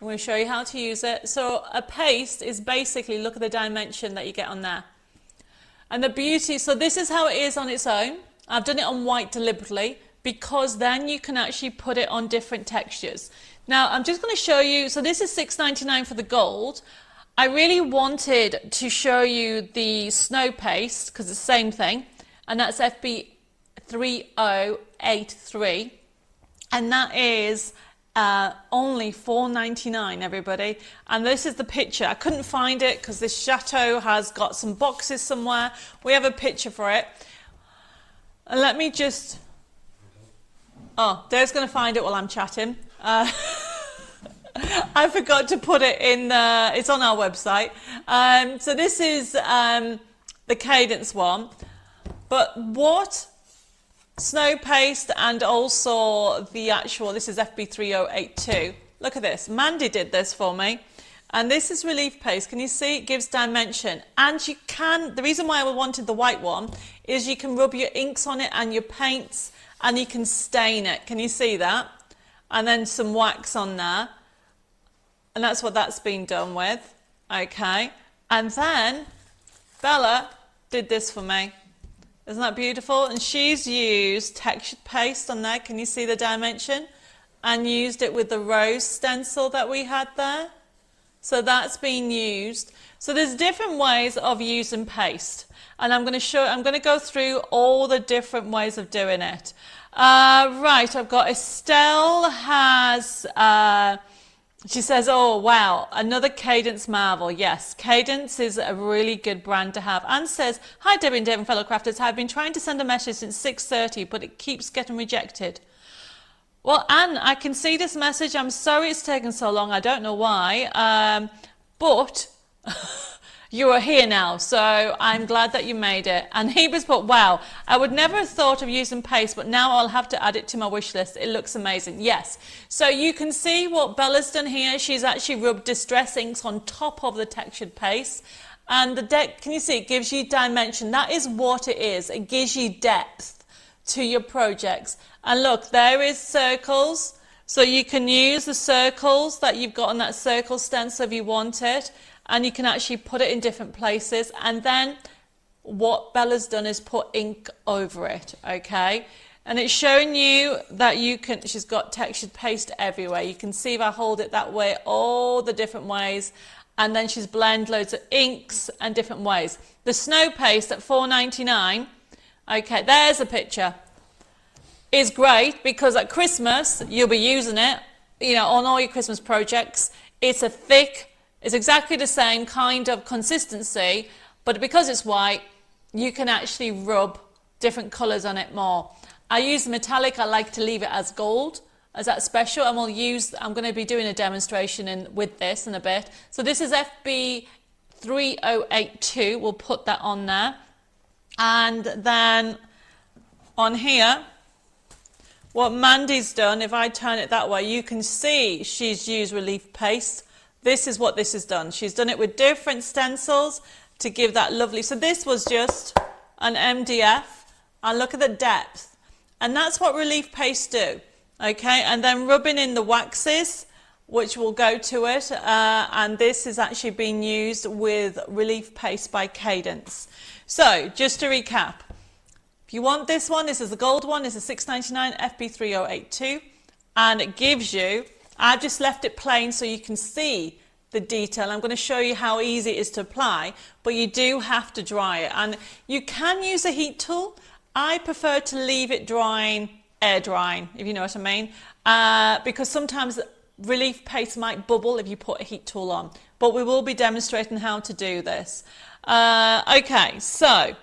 I'm going to show you how to use it. So a paste is basically, look at the dimension that you get on there. And the beauty, so this is how it is on its own. I've done it on white deliberately because then you can actually put it on different textures. Now I'm just going to show you, so this is $6.99 for the gold. I really wanted to show you the snow paste because it's the same thing, and that's FB3083, and that is only $4.99, everybody. And this is the picture. I couldn't find it because this chateau has got some boxes somewhere. We have a picture for it. And let me just, oh, Dave's going to find it while I'm chatting. I forgot to put it in, it's on our website. So this is the Cadence one. But what snow paste and also the actual, this is FB3082. Look at this. Mandy did this for me. And this is relief paste. Can you see? It gives dimension. And you can, the reason why I wanted the white one is you can rub your inks on it and your paints and you can stain it. Can you see that? And then some wax on there. And that's what that's been done with. Okay. And then Bella did this for me. Isn't that beautiful? And she's used textured paste on there. Can you see the dimension? And used it with the rose stencil that we had there. So that's been used. So there's different ways of using paste. And I'm going to go through all the different ways of doing it. Right, I've got Estelle has, she says, oh wow, another Cadence marvel. Yes, Cadence is a really good brand to have. Anne says, hi Debbie and Dave and fellow crafters, I've been trying to send a message since 6:30, but it keeps getting rejected. Well, Anne, I can see this message. I'm sorry it's taken so long. I don't know why, but you are here now, so I'm glad that you made it. And Heber's put, wow, I would never have thought of using paste, but now I'll have to add it to my wish list. It looks amazing. Yes. So you can see what Bella's done here. She's actually rubbed distress inks on top of the textured paste. And the can you see, it gives you dimension. That is what it is. It gives you depth to your projects. And look, there is circles, so you can use the circles that you've got on that circle stencil if you want it, and you can actually put it in different places. And then what Bella's done is put ink over it, okay? And it's showing you that you can, she's got textured paste everywhere. You can see if I hold it that way, all the different ways. And then she's blended loads of inks and different ways. The snow paste at $4.99, okay, there's a picture, is great because at Christmas, you'll be using it, you know, on all your Christmas projects. It's a thick, it's exactly the same kind of consistency, but because it's white, you can actually rub different colours on it more. I use the metallic, I like to leave it as gold, as that special, and we'll use, I'm going to be doing a demonstration with this in a bit. So this is FB3082, we'll put that on there. And then on here, what Mandy's done, if I turn it that way, you can see she's used relief paste. This is what this has done. She's done it with different stencils to give that lovely, so this was just an MDF, and look at the depth. And that's what relief paste do, okay? And then rubbing in the waxes, which will go to it, and this is actually being used with relief paste by Cadence. So, just to recap, if you want this one, this is the gold one, this is $6.99, FB3082, and it gives you, I've just left it plain so you can see the detail. I'm going to show you how easy it is to apply, but you do have to dry it. And you can use a heat tool. I prefer to leave it drying, air drying, if you know what I mean, because sometimes relief paste might bubble if you put a heat tool on. But we will be demonstrating how to do this. Okay, so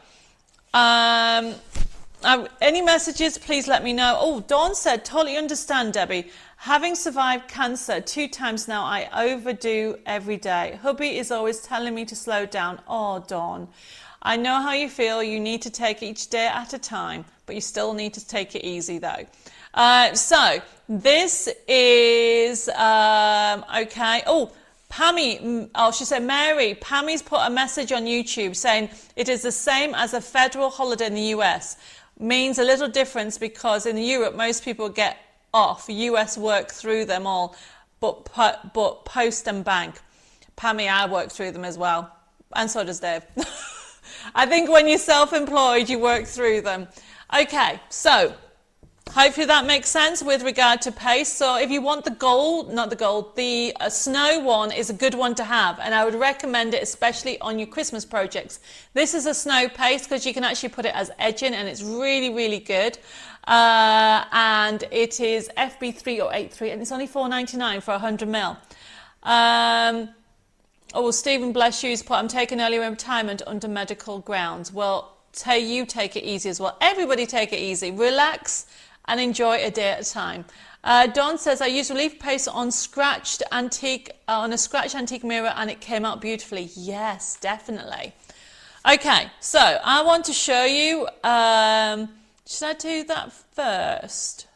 any messages, please let me know. Oh, Dawn said, totally understand, Debbie. Having survived cancer 2 times now, I overdo every day. Hubby is always telling me to slow down. Oh, Dawn, I know how you feel. You need to take each day at a time, but you still need to take it easy, though. So this is, okay. Oh, Pammy, oh, she said, Mary, Pammy's put a message on YouTube saying it is the same as a federal holiday in the US. Means a little difference because in Europe, most people get off. US work through them all, but post and bank. Pammy, I work through them as well, and so does Dave. I think when you're self-employed, you work through them. Okay, so hopefully that makes sense with regard to paste. So if you want the gold, not the gold, the snow one is a good one to have, and I would recommend it especially on your Christmas projects. This is a snow paste because you can actually put it as edging, and it's really, really good. And it is FB3083, and it's only $4.99 for 100 ml. Oh, Stephen, bless you, put, I'm taking early retirement under medical grounds. Well, you take it easy as well. Everybody take it easy. Relax and enjoy a day at a time. Dawn says, I used relief paste on a scratched antique mirror, and it came out beautifully. Yes, definitely. Okay, so I want to show you, should I do that first?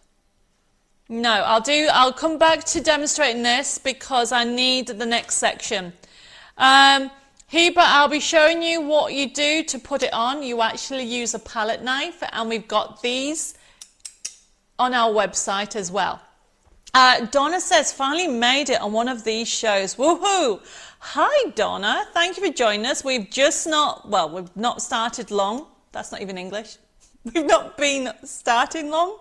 No, I'll come back to demonstrating this because I need the next section. Here, I'll be showing you what you do to put it on. You actually use a palette knife, and we've got these on our website as well. Donna says, finally made it on one of these shows. Woohoo! Hi, Donna. Thank you for joining us. We've not started long. That's not even English. We've not been starting long.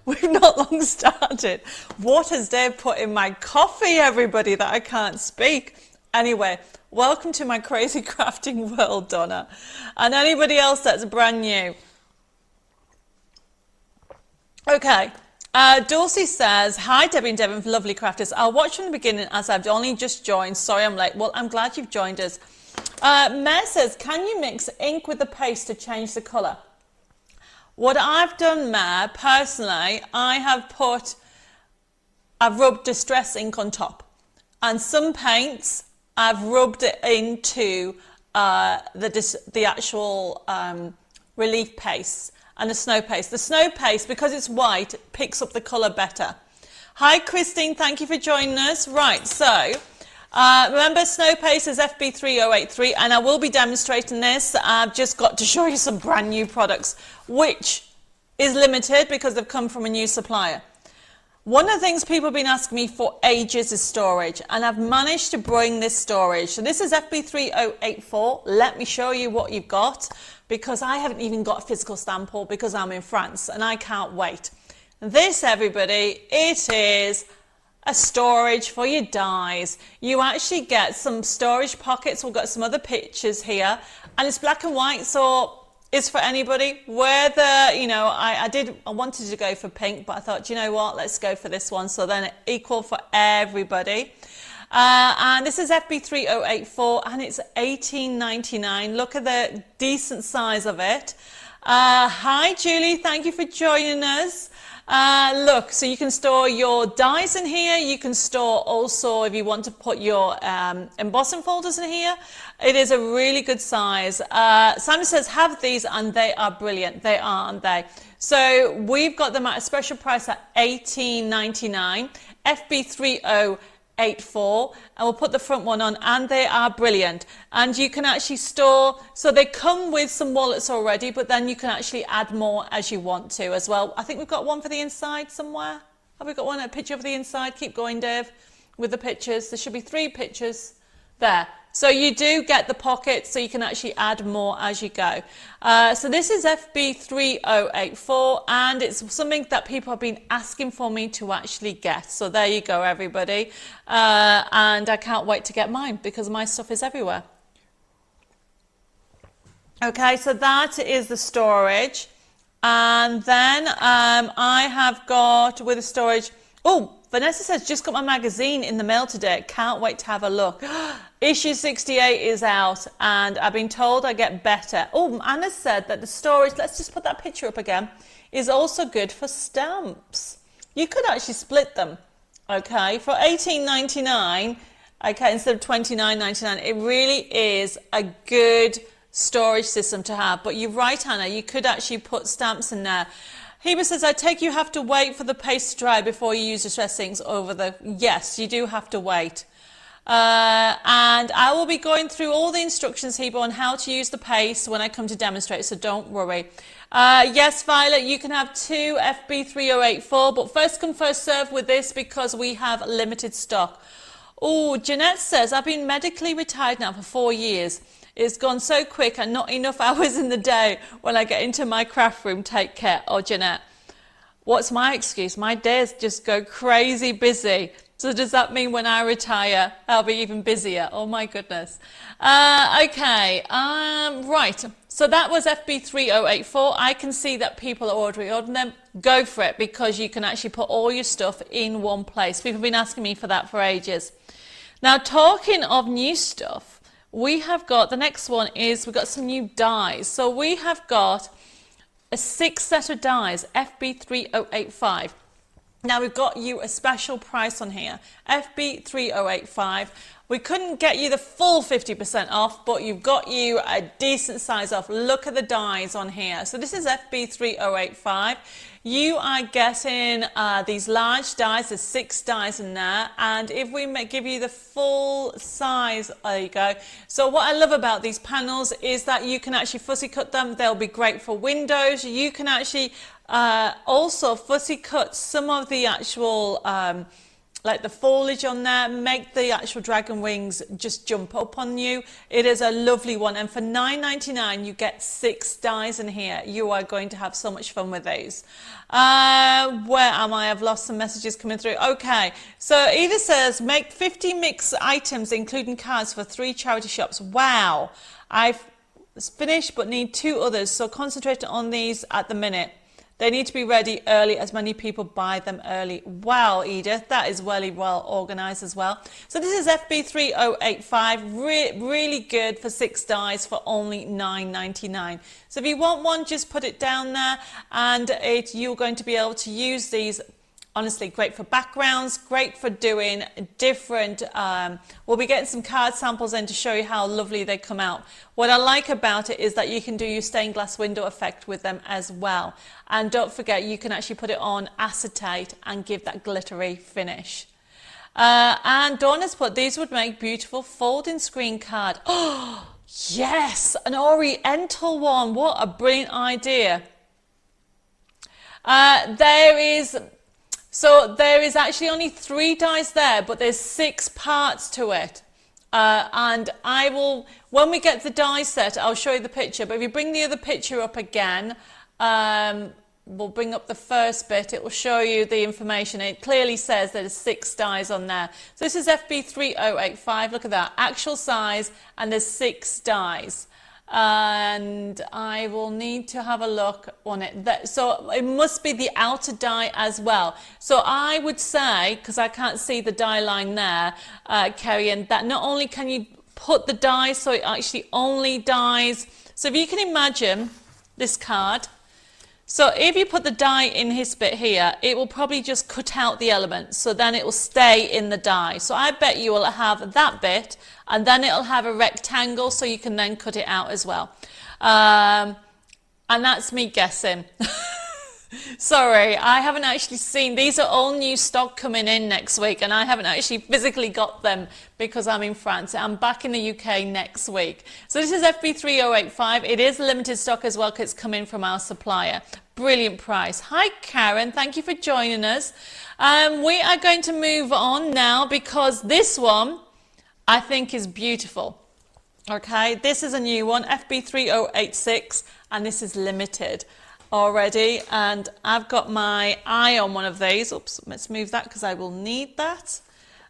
We've not long started. What has Dave put in my coffee, everybody, that I can't speak? Anyway, welcome to my crazy crafting world, Donna. And anybody else that's brand new. Okay, Dulcie says, hi Debbie and Devin, lovely crafters. I'll watch from the beginning as I've only just joined. Sorry I'm late. Well, I'm glad you've joined us. Mare says, can you mix ink with the paste to change the colour? What I've done, Mare, personally, I've rubbed distress ink on top. And some paints, I've rubbed it into the actual relief paste and the snow paste. The snow paste, because it's white, picks up the colour better. Hi Christine, thank you for joining us. Right, so remember snow paste is FB3083, and I will be demonstrating this. I've just got to show you some brand new products, which is limited because they've come from a new supplier. One of the things people have been asking me for ages is storage, and I've managed to bring this storage. So this is FB3084. Let me show you what you've got, because I haven't even got a physical sample because I'm in France and I can't wait. This, everybody, it is a storage for your dies. You actually get some storage pockets. We've got some other pictures here, and it's black and white, so it's for anybody. Whether, you know, I wanted to go for pink, but I thought, you know what, let's go for this one. So then equal for everybody. And this is FB3084, and it's $18.99. Look at the decent size of it. Hi, Julie. Thank you for joining us. Look, so you can store your dies in here. You can store also, if you want to put your embossing folders in here. It is a really good size. Simon says, have these, and they are brilliant. They are, aren't they? So we've got them at a special price at $18.99, FB3084, and we'll put the front one on, and they are brilliant. And you can actually store, so they come with some wallets already, but then you can actually add more as you want to as well. I think we've got one for the inside somewhere. Have we got one, a picture of the inside? Keep going, Dave, with the pictures. There should be 3 pictures there. So you do get the pocket, so you can actually add more as you go. So this is FB3084, and it's something that people have been asking for me to actually get. So there you go, everybody. And I can't wait to get mine, because my stuff is everywhere. Okay, so that is the storage. And then I have got, with the storage, oh, Vanessa says, just got my magazine in the mail today. Can't wait to have a look. Issue 68 is out, and I've been told I get better. Oh, Anna said that the storage, let's just put that picture up again, is also good for stamps. You could actually split them, okay, for $18.99, okay, instead of $29.99. It really is a good storage system to have. But you're right, Anna, you could actually put stamps in there. Heba says, I take you have to wait for the paste to dry before you use the dressings over the... Yes, you do have to wait. And I will be going through all the instructions, Heba, on how to use the paste when I come to demonstrate, so don't worry. Yes, Violet, you can have 2 FB3084, but first come, first serve with this because we have limited stock. Oh, Jeanette says, I've been medically retired now for 4 years. It's gone so quick and not enough hours in the day when I get into my craft room. Take care. Oh, Jeanette, what's my excuse? My days just go crazy busy. So does that mean when I retire, I'll be even busier? Oh, my goodness. Okay. Right. So that was FB3084. I can see that people are ordering them. Go for it, because you can actually put all your stuff in one place. People have been asking me for that for ages. Now, talking of new stuff, we have got, the next one is, we've got some new dies. So we have got a 6 set of dies, FB3085. Now we've got you a special price on here, FB3085. We couldn't get you the full 50% off, but you've got you a decent size off. Look at the dies on here. So this is FB3085. You are getting these large dies. There's 6 dies in there, and if we give you the full size, there you go. So what I love about these panels is that you can actually fussy cut them. They'll be great for windows. You can actually also fussy cut some of the actual like the foliage on there, make the actual dragon wings just jump up on you. It is a lovely one, and for $9.99 you get 6 dies in here. You are going to have so much fun with these. Where am I? I've lost some messages coming through. Okay, so Edith says, make 50 mix items including cards for 3 charity shops. Wow, I've finished but need 2 others, so concentrate on these at the minute. They need to be ready early as many people buy them early. Wow, Edith, that is really well organised as well. So this is FB3085, really good for 6 dies for only $9.99. So if you want one, just put it down there, and you're going to be able to use these. Honestly, great for backgrounds, great for doing different, we'll be getting some card samples in to show you how lovely they come out. What I like about it is that you can do your stained glass window effect with them as well. And don't forget, you can actually put it on acetate and give that glittery finish. And Dawn has put, these would make beautiful folding screen card. Oh, yes, an oriental one. What a brilliant idea. There is actually only 3 dies there, but there's 6 parts to it. And I will, when we get the die set, I'll show you the picture. But if you bring the other picture up again, we'll bring up the first bit. It will show you the information. It clearly says there's 6 dies on there. So this is FB3085. Look at that, actual size, and there's 6 dies. And I will need to have a look on it. So it must be the outer die as well. So I would say, because I can't see the die line there, Kerry, and that not only can you put the die so it actually only dies. So if you can imagine this card. So if you put the die in his bit here, it will probably just cut out the elements. So then it will stay in the die. So I bet you will have that bit, and then it'll have a rectangle, so you can then cut it out as well. And that's me guessing. Sorry, I haven't actually seen, these are all new stock coming in next week, and I haven't actually physically got them because I'm in France. I'm back in the UK next week. So this is FB3085. It is limited stock as well because it's coming from our supplier. Brilliant price. Hi Karen, thank you for joining us. We are going to move on now because this one I think is beautiful. Okay, this is a new one, FB3086, and this is limited already, and I've got my eye on one of these. Oops, let's move that because I will need that.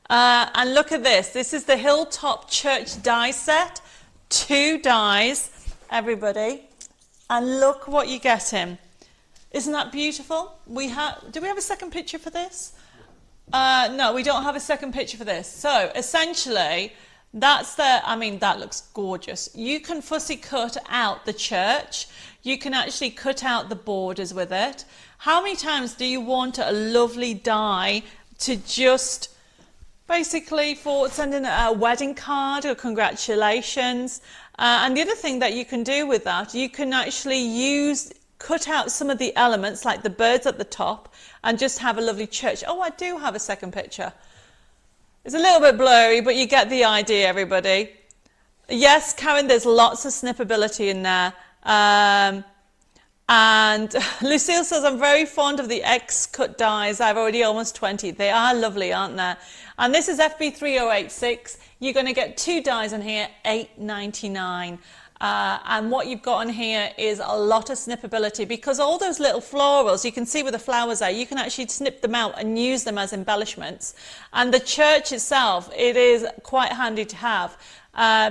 And look at this. This is the Hilltop Church die set. 2 dies, everybody. And look what you get him. Isn't that beautiful? Do we have a second picture for this? No, we don't have a second picture for this. So essentially, that looks gorgeous. You can fussy cut out the church. You can actually cut out the borders with it. How many times do you want a lovely die to just basically for sending a wedding card or congratulations? And the other thing that you can do with that, you can actually cut out some of the elements like the birds at the top and just have a lovely church. Oh, I do have a second picture. It's a little bit blurry, but you get the idea, everybody. Yes, Karen, there's lots of snippability in there. And Lucille says, I'm very fond of the X-cut dies. I've already almost 20. They are lovely, aren't they? And this is FB3086. You're going to get 2 dies in here, $8.99. And what you've got on here is a lot of snippability because all those little florals, you can see where the flowers are, you can actually snip them out and use them as embellishments. And the church itself, it is quite handy to have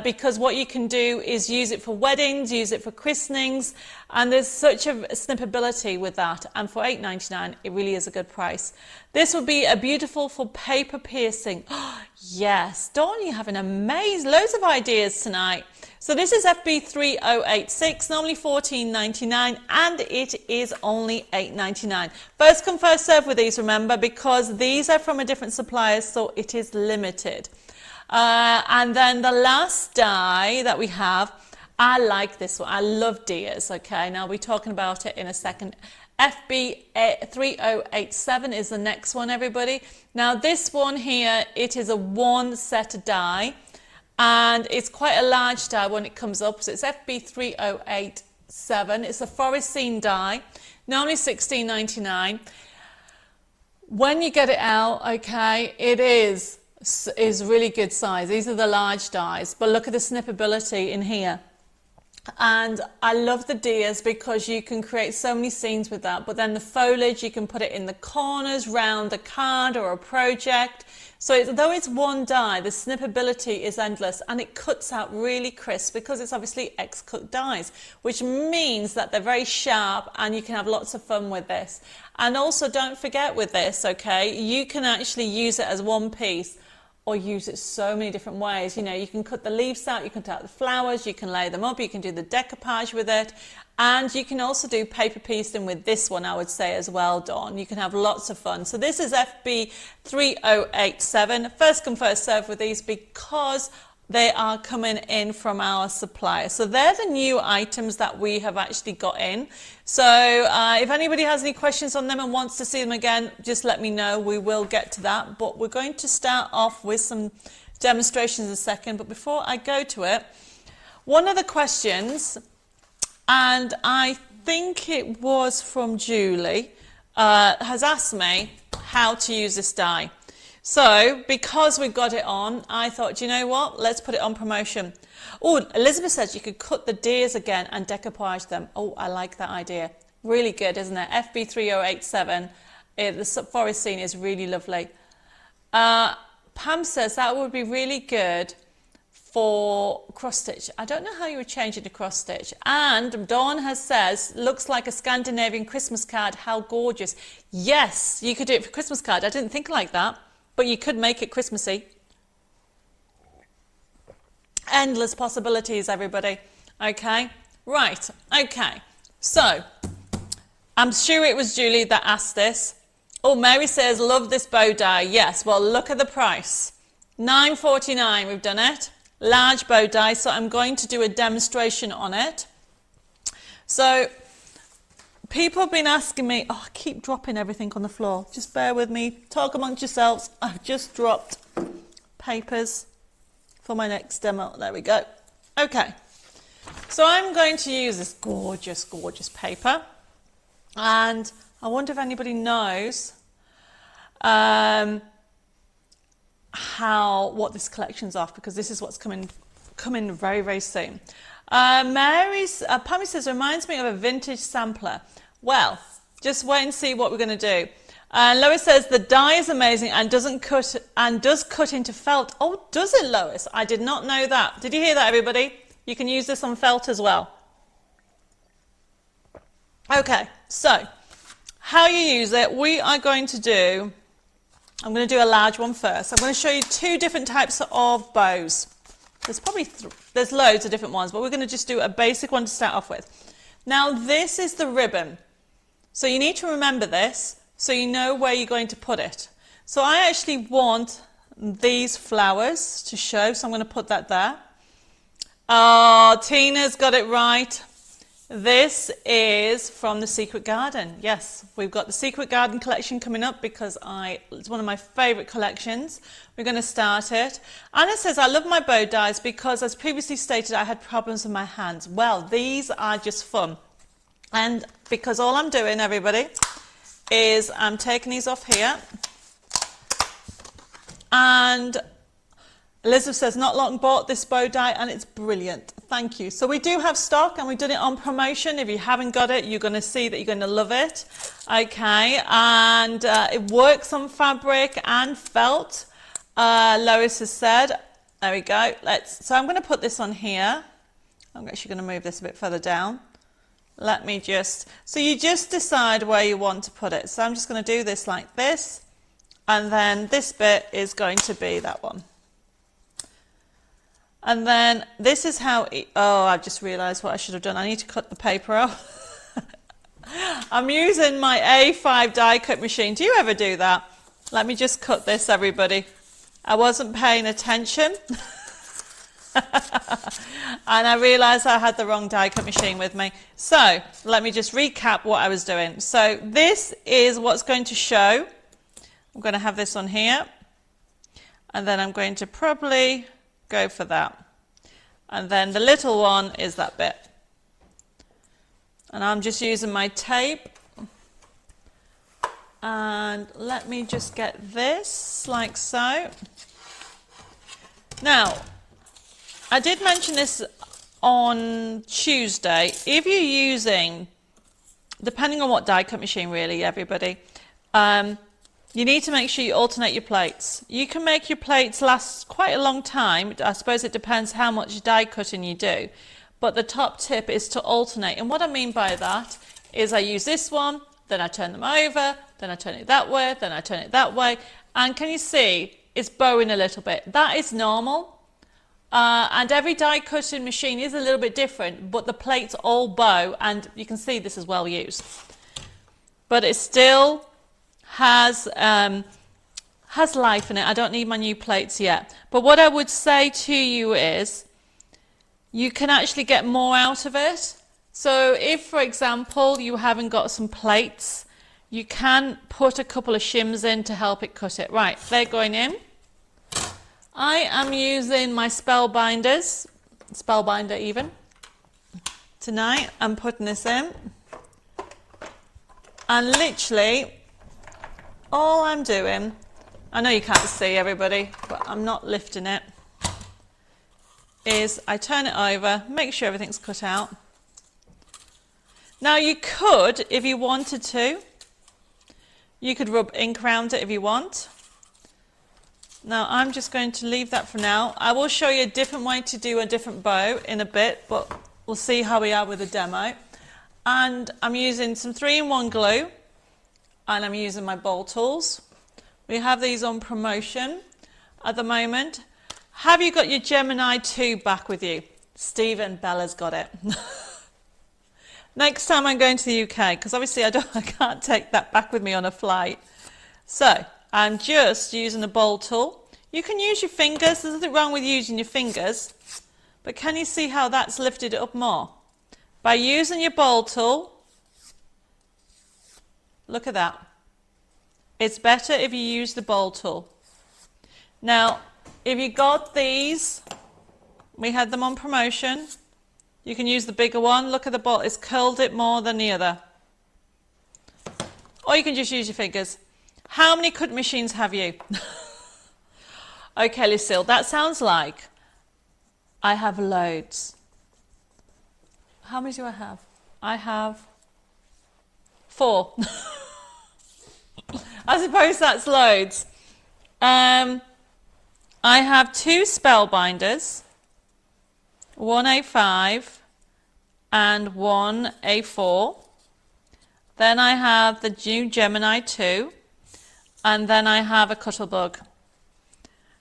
because what you can do is use it for weddings, use it for christenings, and there's such a snippability with that. And for $8.99, it really is a good price. This would be a beautiful for paper piercing. Oh, yes, Dawn, you have an amazing, loads of ideas tonight. So this is FB3086, normally $14.99, and it is only $8.99. First come, first serve with these, remember, because these are from a different supplier, so it is limited. And then the last die that we have, I like this one. I love deers, okay? Now we're talking about it in a second. FB3087 is the next one, everybody. Now this one here, it is a 1 set die. And it's quite a large die when it comes up. So it's FB3087. It's a forest scene die, normally $16.99. When you get it out, okay, it is really good size. These are the large dies, but look at the snippability in here. And I love the deers because you can create so many scenes with that. But then the foliage, you can put it in the corners, round a card or a project. So though it's 1 die, the snippability is endless, and it cuts out really crisp because it's obviously X-cut dies, which means that they're very sharp and you can have lots of fun with this. And also don't forget with this, okay, you can actually use it as one piece or use it so many different ways. You know, you can cut the leaves out, you can cut out the flowers, you can lay them up, you can do the decoupage with it, and you can also do paper piecing with this one, I would say, as well, Dawn. You can have lots of fun. So this is FB3087. First come, first serve with these because they are coming in from our supplier. So they're the new items that we have actually got in. So if anybody has any questions on them and wants to see them again, just let me know. We will get to that. But we're going to start off with some demonstrations in a second. But before I go to it, one of the questions, and I think it was from Julie, has asked me how to use this die. So, because we got it on, I thought, you know what, let's put it on promotion. Oh, Elizabeth says you could cut the deers again and decoupage them. Oh, I like that idea. Really good, isn't it? FB3087, the forest scene is really lovely. Pam says that would be really good for cross stitch. I don't know how you would change it to cross stitch. And Dawn says, looks like a Scandinavian Christmas card. How gorgeous. Yes, you could do it for Christmas card. I didn't think like that, but you could make it Christmassy. Endless possibilities, everybody. Okay, right, okay. So, I'm sure it was Julie that asked this. Oh, Mary says, love this bow die. Yes, well, look at the price. $9.49, we've done it. Large bow die, so I'm going to do a demonstration on it. So, people have been asking me, oh, I keep dropping everything on the floor. Just bear with me. Talk amongst yourselves. I've just dropped papers for my next demo. There we go. Okay. So I'm going to use this gorgeous, gorgeous paper. And I wonder if anybody knows what this collection's off, because this is what's coming very, very soon. Pammy says, reminds me of a vintage sampler. Well, just wait and see what we're going to do. Lois says the die is amazing and does cut into felt. Oh, does it, Lois? I did not know that. Did you hear that, everybody? You can use this on felt as well. Okay, so how you use it, we are going to do, I'm going to do a large one first. I'm going to show you two different types of bows. There's probably there's loads of different ones, but we're going to just do a basic one to start off with. Now this is the ribbon. So you need to remember this so you know where you're going to put it. So I actually want these flowers to show, so I'm going to put that there. Oh, Tina's got it right. This is from the Secret Garden. Yes, we've got the Secret Garden collection coming up because it's one of my favourite collections. We're going to start it. Anna says, I love my bow dies because, as previously stated, I had problems with my hands. Well, these are just fun. And because all I'm doing, everybody, is I'm taking these off here. And Elizabeth says, not long bought this bow die and it's brilliant. Thank you. So we do have stock and we've done it on promotion. If you haven't got it, you're going to see that you're going to love it. Okay, and it works on fabric and felt. Lois has said, there we go. So I'm going to put this on here. I'm actually going to move this a bit further down. Let me so you just decide where you want to put it. So I'm just going to do this like this. And then this bit is going to be that one. And then this is how, I've just realised what I should have done. I need to cut the paper off. I'm using my A5 die cut machine. Do you ever do that? Let me just cut this, everybody. I wasn't paying attention. And I realised I had the wrong die cut machine with me. So let me just recap what I was doing. So this is what's going to show. I'm going to have this on here. And then I'm going to probably go for that. And then the little one is that bit. And I'm just using my tape. And let me just get this like so. Now, I did mention this on Tuesday. If you're using, depending on what die cut machine really, everybody, you need to make sure you alternate your plates. You can make your plates last quite a long time. I suppose it depends how much die cutting you do. But the top tip is to alternate. And what I mean by that is I use this one, then I turn them over, then I turn it that way, then I turn it that way. And can you see it's bowing a little bit? That is normal. And every die cutting machine is a little bit different, but the plates all bow, and you can see this is well used. But it still has life in it. I don't need my new plates yet. But what I would say to you is you can actually get more out of it. So if, for example, you haven't got some plates, you can put a couple of shims in to help it cut it. Right, they're going in. I am using my spellbinder even, tonight. I'm putting this in. And literally, all I'm doing, I know you can't see everybody, but I'm not lifting it, is I turn it over, make sure everything's cut out. Now you could, if you wanted to, you could rub ink around it if you want. Now I'm just going to leave that for now. I will show you a different way to do a different bow in a bit, but we'll see how we are with the demo. And I'm using some 3-in-1 glue, and I'm using my bowl tools. We have these on promotion at the moment. Have you got your Gemini 2 back with you? Stephen, Bella's got it. Next time I'm going to the UK, because obviously I can't take that back with me on a flight. So I'm just using a bowl tool. You can use your fingers. There's nothing wrong with using your fingers. But can you see how that's lifted it up more? By using your bowl tool, look at that. It's better if you use the bowl tool. Now, if you got these, we had them on promotion. You can use the bigger one. Look at the bowl. It's curled it more than the other. Or you can just use your fingers. How many cut machines have you? Okay, Lucille, that sounds like I have loads. How many do I have? I have 4. I suppose that's loads. I have 2 spellbinders, 1 A5 and 1 A4. Then I have the new Gemini 2, and then I have a Cuttlebug.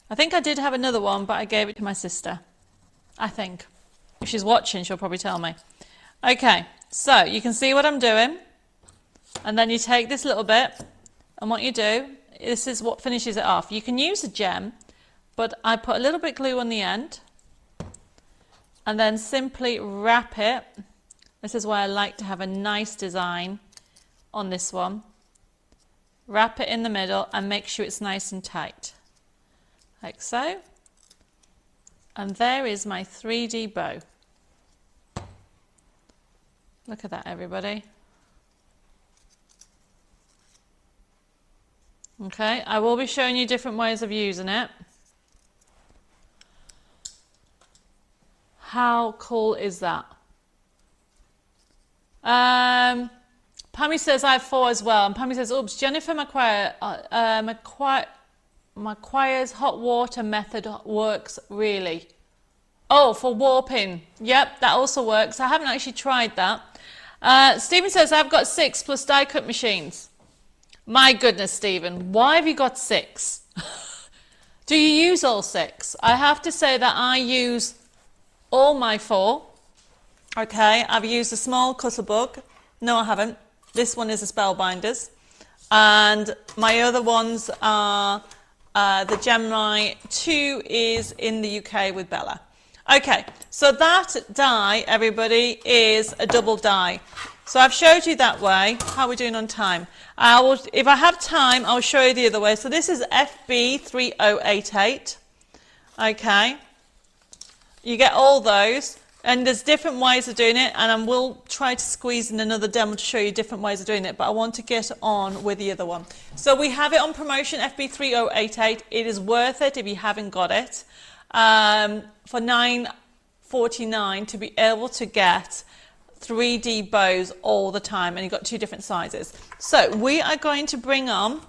I think I did have another one, but I gave it to my sister. I think. If she's watching, she'll probably tell me. Okay, so you can see what I'm doing. And then you take this little bit, and what you do, this is what finishes it off. You can use a gem, but I put a little bit glue on the end, and then simply wrap it. This is why I like to have a nice design on this one. Wrap it in the middle and make sure it's nice and tight, like so. And there is my 3D bow. Look at that, everybody. Okay, I will be showing you different ways of using it. How cool is that? Pammy says I have 4 as well, and Pammy says, oops, Jennifer McQuire's hot water method works really. Oh, for warping. Yep, that also works. I haven't actually tried that. Stephen says, I've got 6 plus die cut machines. My goodness, Stephen, why have you got 6? Do you use all 6? I have to say that I use all my 4. Okay, I've used a small Cuttlebug. No, I haven't. This one is a Spellbinders. And my other ones are the Gemini 2 is in the UK with Bella. Okay, so that die, everybody, is a double die. So I've showed you that way. How are we doing on time? If I have time, I'll show you the other way. So this is FB3088. Okay, you get all those. And there's different ways of doing it, and I will try to squeeze in another demo to show you different ways of doing it, but I want to get on with the other one. So we have it on promotion, FB3088. It is worth it if you haven't got it. For $9.49 to be able to get 3D bows all the time, and you've got 2 different sizes. So we are going to bring on,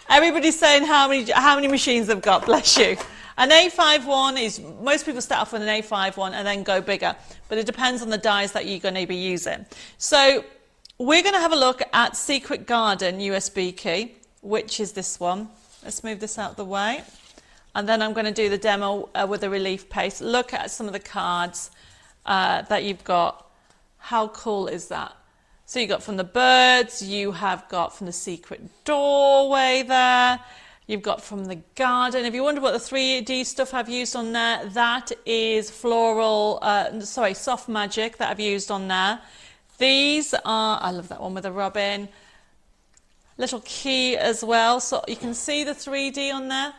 everybody's saying how many machines they've got, bless you. An A5 one is, most people start off with an A5 one and then go bigger, but it depends on the dies that you're going to be using. So we're going to have a look at Secret Garden USB key, which is this one. Let's move this out of the way. And then I'm going to do the demo with the relief paste. Look at some of the cards that you've got. How cool is that? So you got from the birds, you have got from the secret doorway there. You've got from the garden. If you wonder what the 3D stuff I've used on there, that is soft magic that I've used on there. These are, I love that one with the robin. Little key as well, so you can see the 3D on there.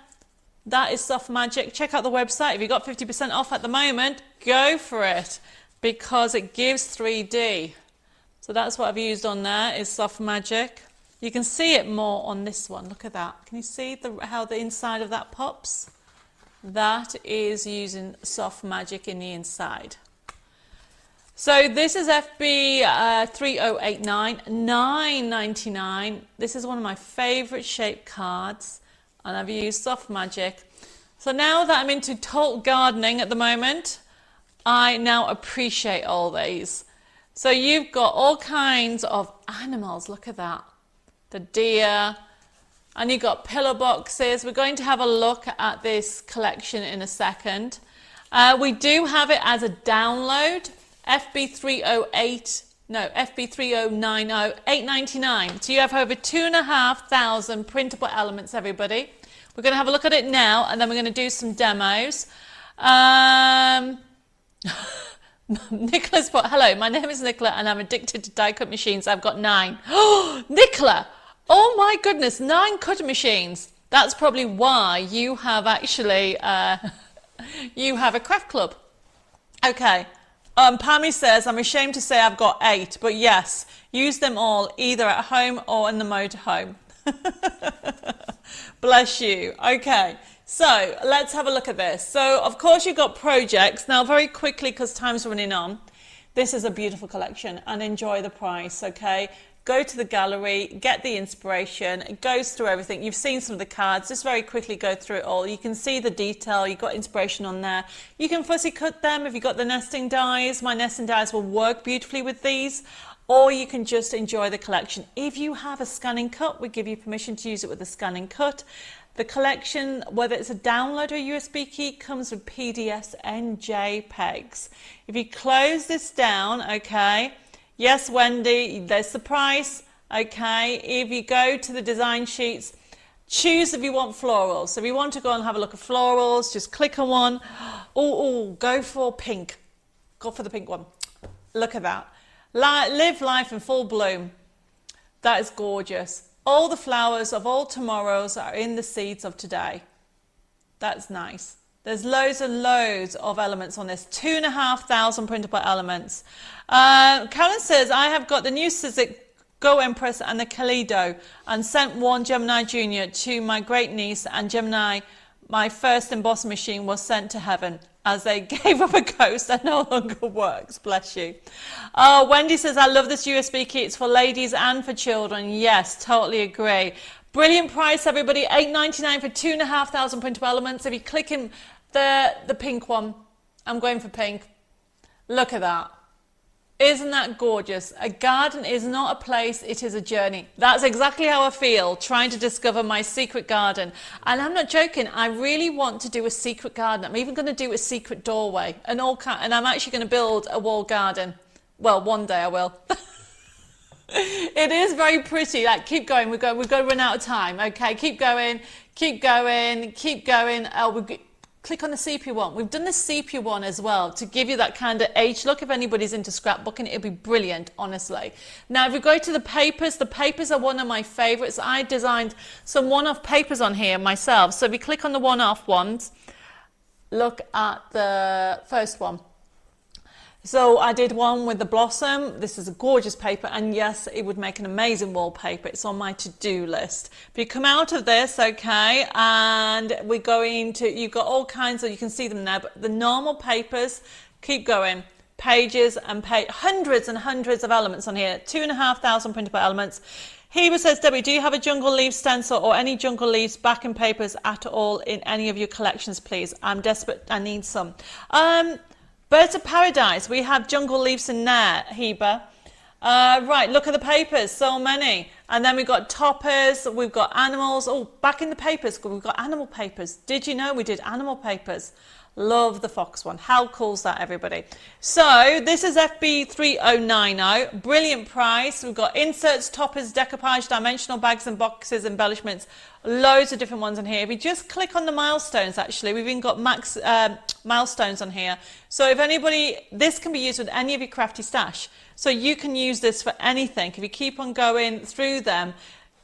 That is soft magic. Check out the website. If you've got 50% off at the moment, go for it, because it gives 3D. So that's what I've used on there, is Soft Magic. You can see it more on this one. Look at that. Can you see how the inside of that pops? That is using Soft Magic in the inside. So this is FB 3089, $9.99. This is one of my favorite shape cards, and I've used Soft Magic. So now that I'm into total gardening at the moment, I now appreciate all these. So you've got all kinds of animals. Look at that. The deer, and you've got pillow boxes. We're going to have a look at this collection in a second. We do have it as a download. FB3090, $8.99. So you have over 2,500 printable elements, everybody. We're going to have a look at it now, and then we're going to do some demos. Nicola's put, hello, my name is Nicola, and I'm addicted to die cut machines. I've got 9. Oh, Nicola! Oh my goodness, 9 cutting machines. That's probably why you have actually, you have a craft club. Okay. Pammy says, I'm ashamed to say I've got 8, but yes, use them all either at home or in the motorhome. Bless you. Okay, so let's have a look at this. So, of course, you've got projects. Now, very quickly, because time's running on, this is a beautiful collection, and enjoy the price, okay? Go to the gallery, get the inspiration. It goes through everything. You've seen some of the cards. Just very quickly go through it all. You can see the detail. You've got inspiration on there. You can fussy cut them if you've got the nesting dies. My nesting dies will work beautifully with these. Or you can just enjoy the collection. If you have a scanning cut, we give you permission to use it with a scanning cut. The collection, whether it's a download or a USB key, comes with PDFs and JPEGs. If you close this down, okay, yes, Wendy, there's the price, okay. If you go to the design sheets, choose if you want florals. So if you want to go and have a look at florals, just click on one. Oh, go for pink. Go for the pink one. Look at that. Live life in full bloom. That is gorgeous. All the flowers of all tomorrows are in the seeds of today. That's nice. There's loads and loads of elements on this. 2,500 printable elements. Karen says, I have got the new Sizzix Go Empress and the Kaleido, and sent one Gemini Junior to my great niece, and Gemini, my first embossing machine, was sent to heaven as they gave up a ghost that no longer works. Bless you. Wendy says, I love this USB key. It's for ladies and for children. Yes, totally agree. Brilliant price, everybody. $8.99 for 2,500 printable elements. If you click in the pink one, I'm going for pink. Look at that. Isn't that gorgeous? A garden is not a place, it is a journey. That's exactly how I feel trying to discover my secret garden. And I'm not joking, I really want to do a secret garden. I'm even going to do a secret doorway and and I'm actually going to build a wall garden. Well, one day I will. It is very pretty. Like, keep going. We've got to run out of time. Okay, keep going, keep going, keep going. Click on the sepia one. We've done the sepia one as well to give you that kind of age look. If anybody's into scrapbooking, it'll be brilliant, honestly. Now, if we go to the papers are one of my favorites. I designed some one-off papers on here myself. So if you click on the one-off ones, look at the first one. So I did one with the blossom. This is a gorgeous paper, and yes, it would make an amazing wallpaper. It's on my to-do list. But you come out of this, okay, and we're going to, you've got all kinds of, you can see them there, but the normal papers, keep going. Pages and hundreds and hundreds of elements on here. 2,500 printable elements. Heba says, Debbie, do you have a jungle leaf stencil or any jungle leaves backing papers at all in any of your collections, please? I'm desperate, I need some. Birds of Paradise, we have jungle leaves in there, Heba. Right, look at the papers, so many. And then we've got toppers, we've got animals. Oh, back in the papers, we've got animal papers. Did you know we did animal papers? Love the fox one. How cool is that, everybody? So this is FB 3090. Brilliant price. We've got inserts, toppers, decoupage, dimensional bags and boxes, embellishments. Loads of different ones on here. If you just click on the milestones, actually, we've even got milestones on here. So if anybody, this can be used with any of your crafty stash. So you can use this for anything. If you keep on going through them,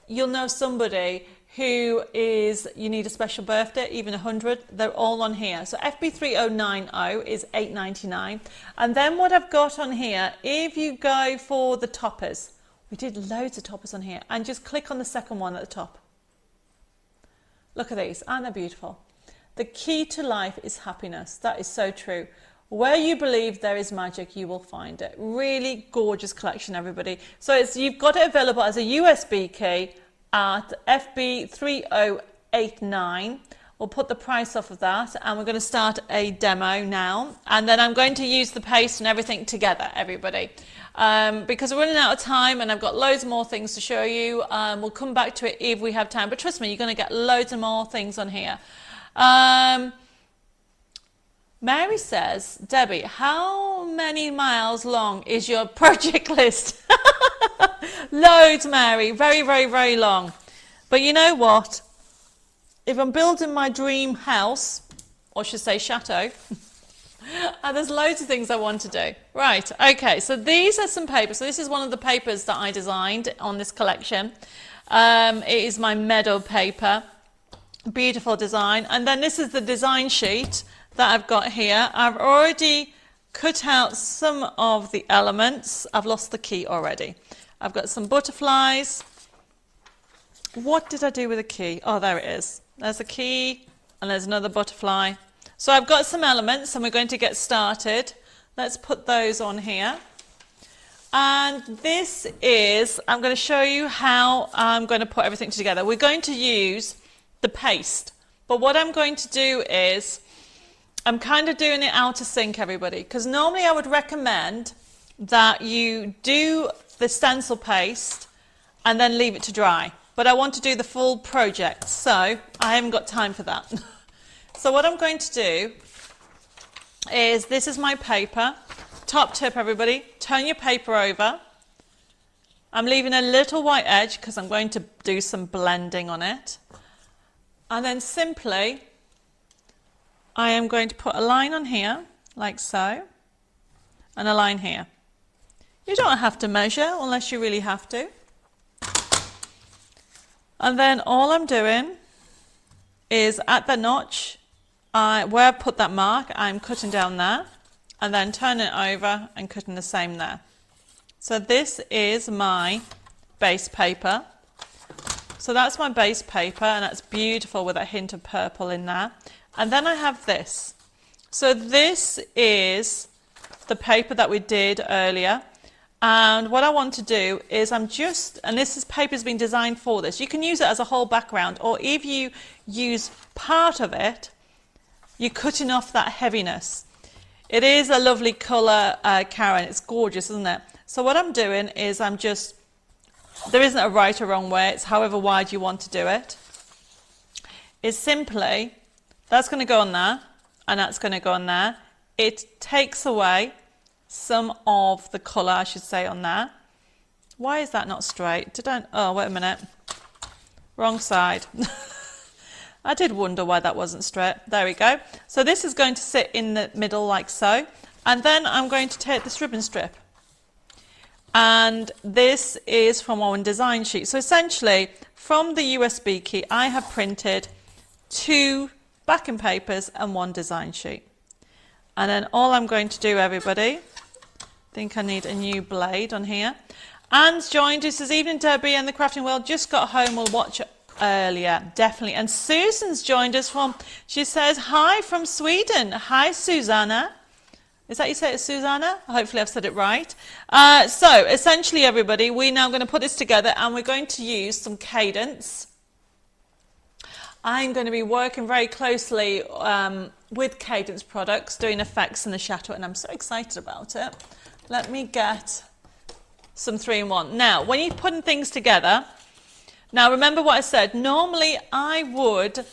you'll know somebody who is, you need a special birthday, even 100, they're all on here. So FB3090 is $8.99. And then what I've got on here, if you go for the toppers, we did loads of toppers on here, and just click on the second one at the top. Look at these, aren't they beautiful? The key to life is happiness. That is so true. Where you believe there is magic, you will find it. Really gorgeous collection, everybody. So you've got it available as a USB key at FB3089. We'll put the price off of that, and we're going to start a demo now. And then I'm going to use the paste and everything together, everybody. Because we're running out of time and I've got loads more things to show you. We'll come back to it if we have time. But trust me, you're going to get loads of more things on here. Mary says, Debbie, how many miles long is your project list? Loads, Mary. Very, very, very long. But you know what? If I'm building my dream house, or I should say chateau, and there's loads of things I want to do. Right, okay, so these are some papers. So this is one of the papers that I designed on this collection. It is my meadow paper. Beautiful design. And then this is the design sheet that I've got here. I've already cut out some of the elements. I've lost the key already. I've got some butterflies. What did I do with the key? Oh, there it is. There's a key and there's another butterfly. So I've got some elements and we're going to get started. Let's put those on here. And this is, I'm going to show you how I'm going to put everything together. We're going to use the paste. But what I'm going to do is, I'm kind of doing it out of sync, everybody, because normally I would recommend that you do the stencil paste and then leave it to dry. But I want to do the full project, so I haven't got time for that. So what I'm going to do is, this is my paper. Top tip, everybody, turn your paper over. I'm leaving a little white edge because I'm going to do some blending on it. And then simply, I am going to put a line on here, like so, and a line here. You don't have to measure unless you really have to. And then all I'm doing is at the notch, where I put that mark, I'm cutting down there, and then turning it over and cutting the same there. So this is my base paper. So that's my base paper, and that's beautiful with a hint of purple in there. And then I have this. So this is the paper that we did earlier. And what I want to do is and this paper's been designed for this. You can use it as a whole background, or if you use part of it, you're cutting off that heaviness. It is a lovely colour, Karen. It's gorgeous, isn't it? So what I'm doing is there isn't a right or wrong way. It's however wide you want to do it. It's simply, that's going to go on there, and that's going to go on there. It takes away some of the colour, I should say, on there. Why is that not straight? Oh, wait a minute. Wrong side. I did wonder why that wasn't straight. There we go. So this is going to sit in the middle like so. And then I'm going to take this ribbon strip. And this is from our design sheet. So essentially, from the USB key, I have printed 2 backing papers and 1 design sheet. And then all I'm going to do, everybody, I think I need a new blade on here. Anne's joined us this evening, Debbie, and the Crafting World just got home. We'll watch it earlier, definitely. And Susan's joined us she says, hi from Sweden. Hi, Susanna. Is that you say it, Susanna? Hopefully I've said it right. So essentially, everybody, we're now going to put this together and we're going to use some cadence. I'm going to be working very closely with Cadence products, doing effects in the chateau, and I'm so excited about it. Let me get some 3-in-1. Now, when you're putting things together, now remember what I said, normally I would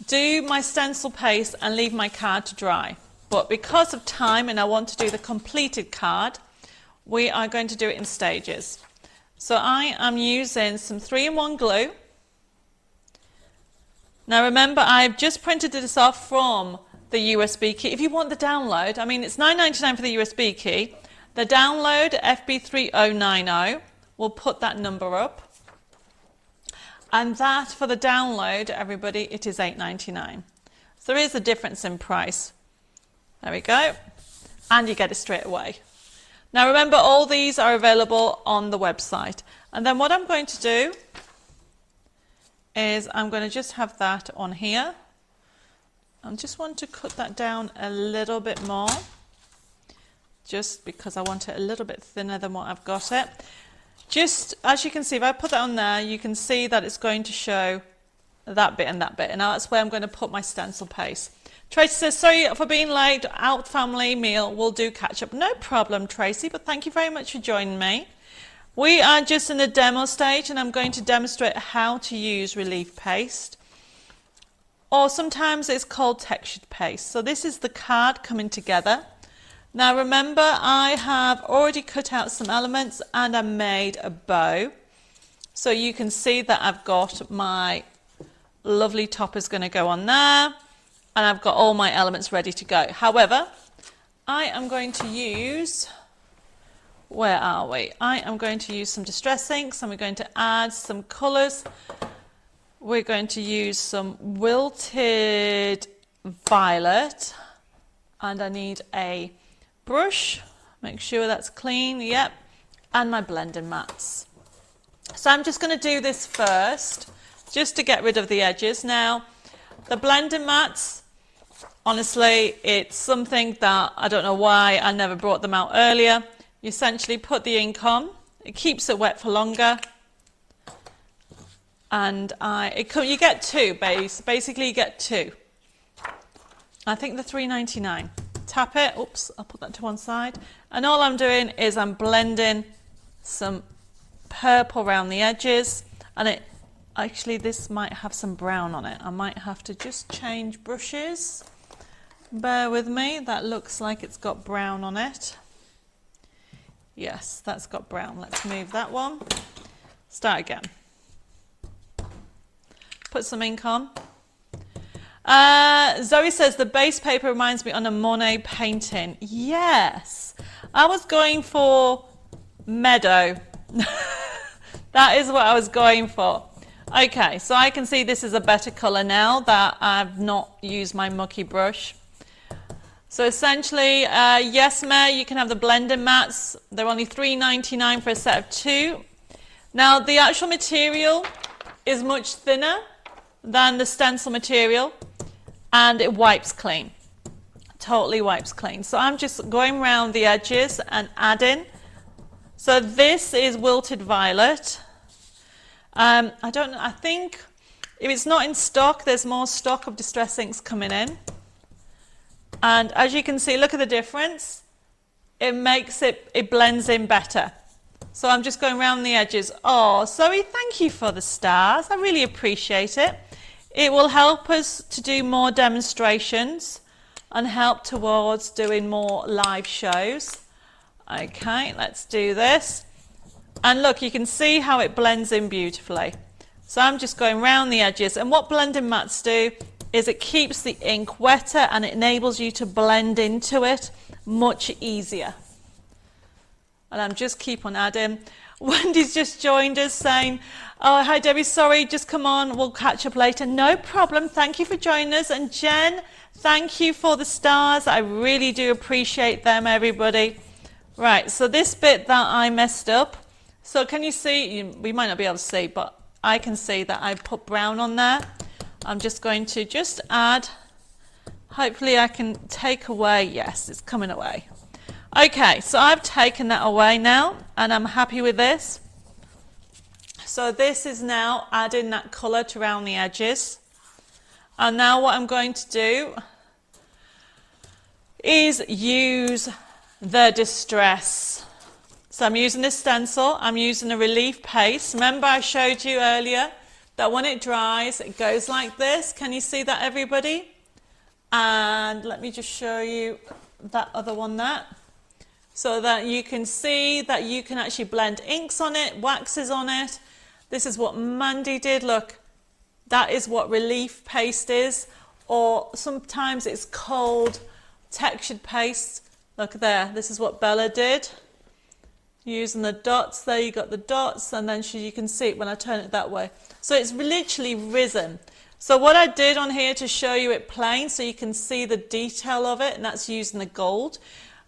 do my stencil paste and leave my card to dry. But because of time and I want to do the completed card, we are going to do it in stages. So I am using some 3-in-1 glue. Now remember, I've just printed this off from the USB key. If you want the download, I mean, it's $9.99 for the USB key. The download, FB3090, we'll put that number up. And that for the download, everybody, it is $8.99. So there is a difference in price. There we go. And you get it straight away. Now remember, all these are available on the website. And then what I'm going to do is I'm going to just have that on here. I just want to cut that down a little bit more, just because I want it a little bit thinner than what I've got it. Just as you can see, if I put that on there, you can see that it's going to show that bit and that bit. And now that's where I'm going to put my stencil paste. Tracy says, sorry for being late, out family meal, we'll do catch up. No problem, Tracy, but thank you very much for joining me. We are just in the demo stage and I'm going to demonstrate how to use relief paste. Or sometimes it's called textured paste. So this is the card coming together. Now remember, I have already cut out some elements and I made a bow. So you can see that I've got my lovely top is going to go on there. And I've got all my elements ready to go. However, I am going to use, where are we? I am going to use some distress inks and we're going to add some colours. We're going to use some wilted violet and I need a brush, make sure that's clean, yep, and my blending mats. So I'm just going to do this first, just to get rid of the edges. Now, the blending mats, honestly, it's something that I don't know why I never brought them out earlier. You essentially put the ink on, it keeps it wet for longer, and you get two, basically you get two. I think they're $3.99. Tap it, oops, I'll put that to one side, and all I'm doing is I'm blending some purple around the edges, and actually this might have some brown on it. I might have to just change brushes. Bear with me, that looks like it's got brown on it. Yes, that's got brown. Let's move that one. Start again. Put some ink on. Zoe says the base paper reminds me on a Monet painting. Yes, I was going for meadow. That is what I was going for. Okay, so I can see this is a better colour now that I've not used my mucky brush. So essentially, yes, Mare, you can have the blending mats. They're only $3.99 for a set of two. Now, the actual material is much thinner than the stencil material, and it wipes clean. Totally wipes clean. So I'm just going around the edges and adding. So this is wilted violet. I think if it's not in stock, there's more stock of distress inks coming in. And as you can see, look at the difference. It blends in better. So I'm just going around the edges. Oh, Zoe, thank you for the stars. I really appreciate it. It will help us to do more demonstrations and help towards doing more live shows. Okay, let's do this. And look, you can see how it blends in beautifully. So I'm just going around the edges, and what blending mats do is it keeps the ink wetter and it enables you to blend into it much easier. And I'm just keep on adding. Wendy's just joined us saying, oh, hi Debbie, sorry, just come on, we'll catch up later. No problem, thank you for joining us. And Jen, thank you for the stars. I really do appreciate them, everybody. Right, so this bit that I messed up, so can you see, we might not be able to see, but I can see that I put brown on there. I'm just going to just add, hopefully I can take away, yes, it's coming away. Okay, so I've taken that away now, and I'm happy with this. So this is now adding that colour to around the edges. And now what I'm going to do is use the distress. So I'm using this stencil, I'm using a relief paste. Remember I showed you earlier that when it dries, it goes like this. Can you see that, everybody? And let me just show you that other one there, so that you can see that you can actually blend inks on it, waxes on it. This is what Mandy did, look. That is what relief paste is, or sometimes it's called textured paste. Look there, this is what Bella did. Using the dots there, you got the dots, and then you can see it when I turn it that way. So it's literally risen. So what I did on here to show you it plain so you can see the detail of it, and that's using the gold.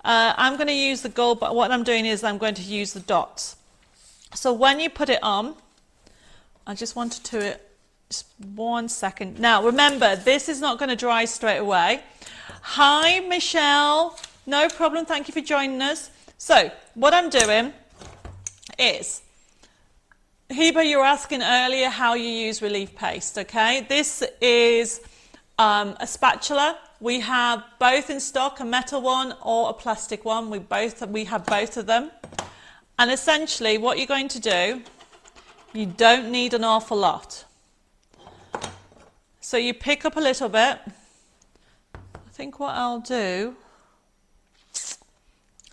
I'm going to use the gold, but what I'm doing is I'm going to use the dots. So when you put it on, I just wanted to, just 1 second. Now remember, this is not going to dry straight away. Hi Michelle, no problem, thank you for joining us. So what I'm doing is, Heba, you were asking earlier how you use relief paste, okay? This is a spatula. We have both in stock, a metal one or a plastic one. We have both of them. And essentially what you're going to do, you don't need an awful lot. So you pick up a little bit. I think what I'll do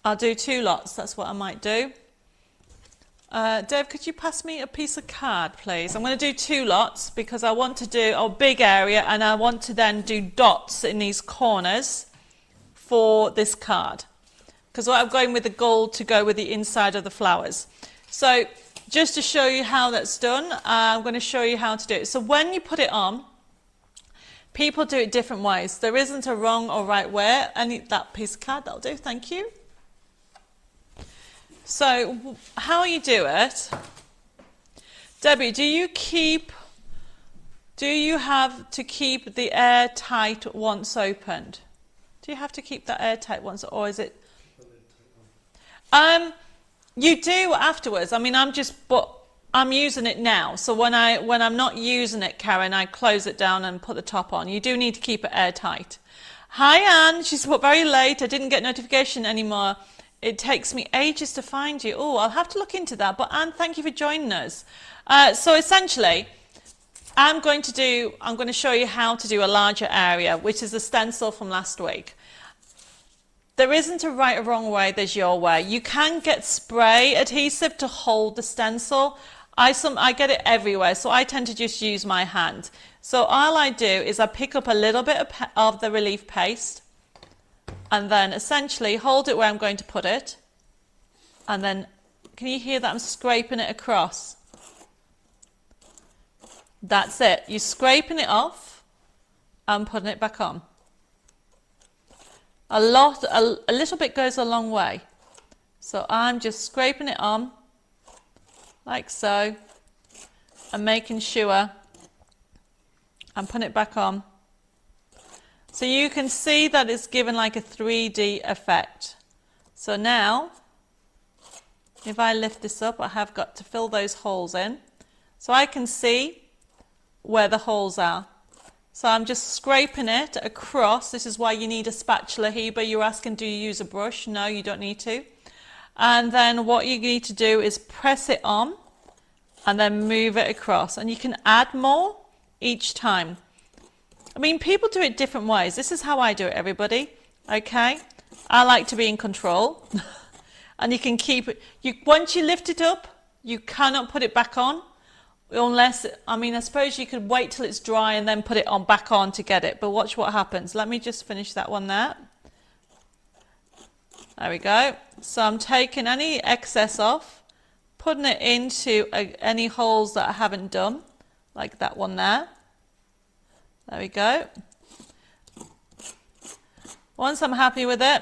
2 lots, that's what I might do. Dev, could you pass me a piece of card, please? I'm going to do 2 lots because I want to do a big area and I want to then do dots in these corners for this card. Because I'm going with the gold to go with the inside of the flowers. So just to show you how that's done, I'm going to show you how to do it. So when you put it on, people do it different ways. There isn't a wrong or right way. That piece of card, that'll do, thank you. So how you do it, Debbie, do you have to keep the air tight once opened? Do you have to keep that air tight once, or is it? You do afterwards. I mean, I'm using it now. So when I'm not using it, Karen, I close it down and put the top on. You do need to keep it airtight. Hi Anne, she's very late. I didn't get notification anymore. It takes me ages to find you. Oh, I'll have to look into that. But Anne, thank you for joining us. So essentially, I'm going to show you how to do a larger area, which is the stencil from last week. There isn't a right or wrong way, there's your way. You can get spray adhesive to hold the stencil. I get it everywhere, so I tend to just use my hand. So all I do is I pick up a little bit of the relief paste, and then essentially hold it where I'm going to put it, and then can you hear that I'm scraping it across? That's it. You're scraping it off and putting it back on. A little bit goes a long way. So I'm just scraping it on like so and making sure I'm putting it back on. So you can see that it's given like a 3D effect. So now, if I lift this up, I have got to fill those holes in. So I can see where the holes are. So I'm just scraping it across. This is why you need a spatula, Heba. You're asking, do you use a brush? No, you don't need to. And then what you need to do is press it on and then move it across. And you can add more each time. I mean, people do it different ways. This is how I do it, everybody. Okay? I like to be in control. And you can keep it. Once you lift it up, you cannot put it back on. Unless, I mean, I suppose you could wait till it's dry and then put it on back on to get it. But watch what happens. Let me just finish that one there. There we go. So I'm taking any excess off, putting it into any holes that I haven't done, like that one there. There we go. Once I'm happy with it,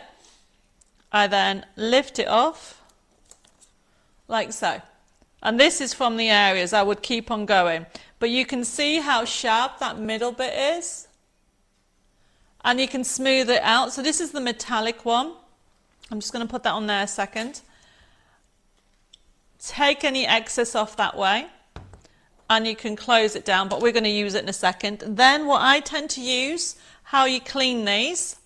I then lift it off like so. And this is from the areas. I would keep on going. But you can see how sharp that middle bit is. And you can smooth it out. So this is the metallic one. I'm just going to put that on there a second. Take any excess off that way. And you can close it down, but we're going to use it in a second. Then what I tend to use, how you clean these.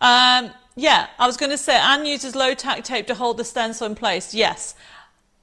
Yeah, I was going to say, Anne uses low tack tape to hold the stencil in place. Yes,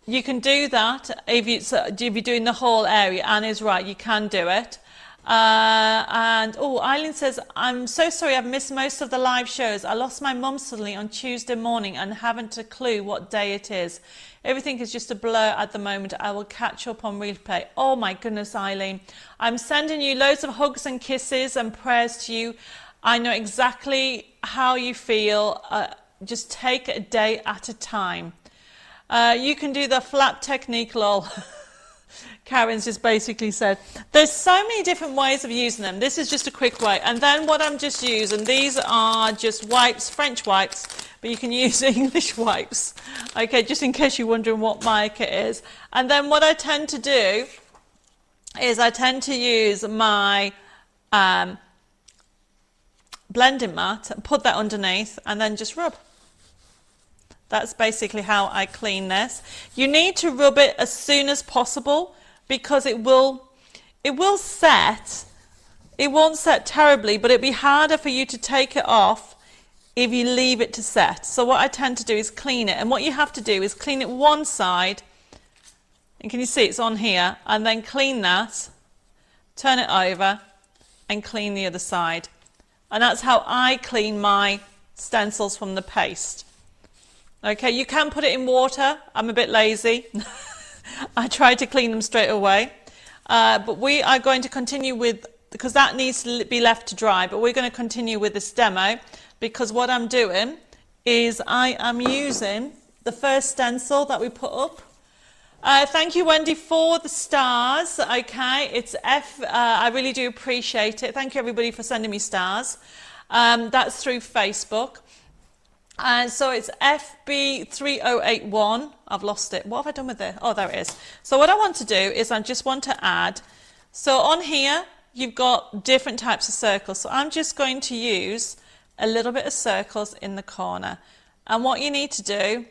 you can do that if you're doing the whole area. Anne is right, you can do it. And Eileen says, I'm so sorry, I've missed most of the live shows. I lost my mum suddenly on Tuesday morning and haven't a clue what day it is. Everything is just a blur at the moment. I will catch up on replay. Oh my goodness, Eileen. I'm sending you loads of hugs and kisses and prayers to you. I know exactly how you feel. Just take it a day at a time. You can do the flap technique, lol. Karen's just basically said. There's so many different ways of using them. This is just a quick way. And then what I'm just using, these are just wipes, French wipes, but you can use English wipes. Okay, just in case you're wondering what mic it is. And then what I tend to do is I tend to use my blending mat and put that underneath and then just rub. That's basically how I clean this. You need to rub it as soon as possible because it will set. It won't set terribly, but it'll be harder for you to take it off if you leave it to set. So what I tend to do is clean it. And what you have to do is clean it one side. And can you see it's on here? And then clean that, turn it over and clean the other side. And that's how I clean my stencils from the paste. Okay, you can put it in water. I'm a bit lazy. I try to clean them straight away. But we are going to continue with, because that needs to be left to dry, but we're going to continue with this demo because what I'm doing is I am using the first stencil that we put up. Thank you, Wendy, for the stars. Okay, it's F. I really do appreciate it. Thank you, everybody, for sending me stars. That's through Facebook. So it's FB3081. I've lost it. What have I done with it? Oh, there it is. So what I want to do is I just want to add. So on here, you've got different types of circles. So I'm just going to use a little bit of circles in the corner. And what you need to do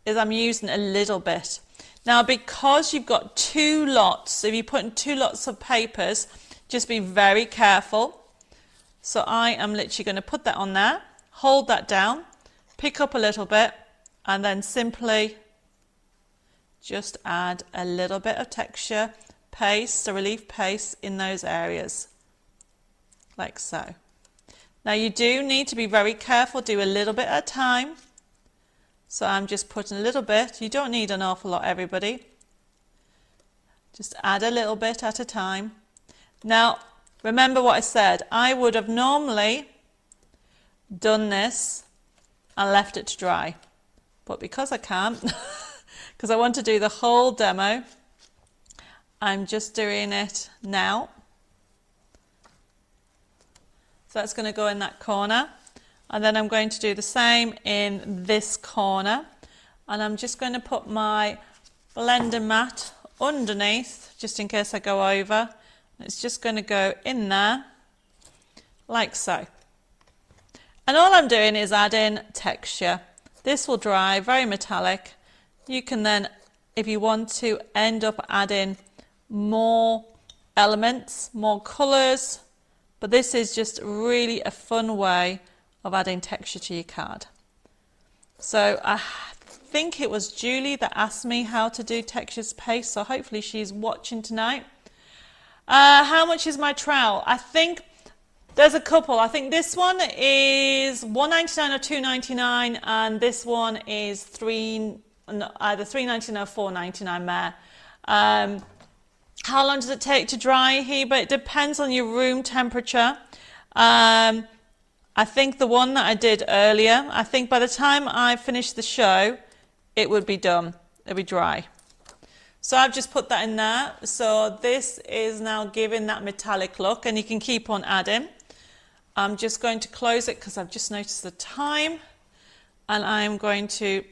is I'm using a little bit. Now, because you've got two lots, if you put in two lots of papers, just be very careful. So I am literally going to put that on there, hold that down, pick up a little bit, and then simply just add a little bit of texture paste, a relief paste in those areas, like so. Now you do need to be very careful, do a little bit at a time. So I'm just putting a little bit. You don't need an awful lot, everybody. Just add a little bit at a time. Now, remember what I said. I would have normally done this and left it to dry. But because I can't, because I want to do the whole demo, I'm just doing it now. So that's going to go in that corner. And then I'm going to do the same in this corner. And I'm just going to put my blender mat underneath, just in case I go over. It's just going to go in there, like so. And all I'm doing is adding texture. This will dry, very metallic. You can then, if you want to, end up adding more elements, more colours. But this is just really a fun way of adding texture to your card. So I think it was Julie that asked me how to do textures paste, so hopefully she's watching tonight. How much is my trowel? I think there's a couple. I think this one is $1.99 or $2.99, and this one is either $3.99 or $4.99 there. How long does it take to dry, Heba? It depends on your room temperature. I think the one that I did earlier, I think by the time I finish the show, it would be done. It'll be dry. So I've just put that in there. So this is now giving that metallic look, and you can keep on adding. I'm just going to close it because I've just noticed the time, and I'm going to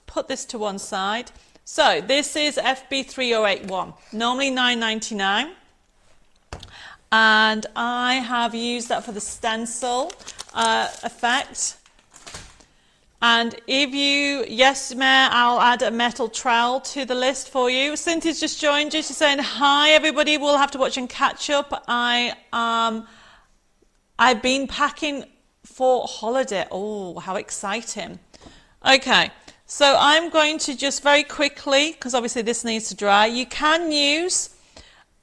put this to one side. So this is FB3081, normally $9.99. And I have used that for the stencil effect. And if you, yes, Mayor, I'll add a metal trowel to the list for you. Cynthia's just joined you. She's saying, hi, everybody. We'll have to watch and catch up. I've been packing for holiday. Oh, how exciting. Okay, so I'm going to just very quickly, because obviously this needs to dry. You can use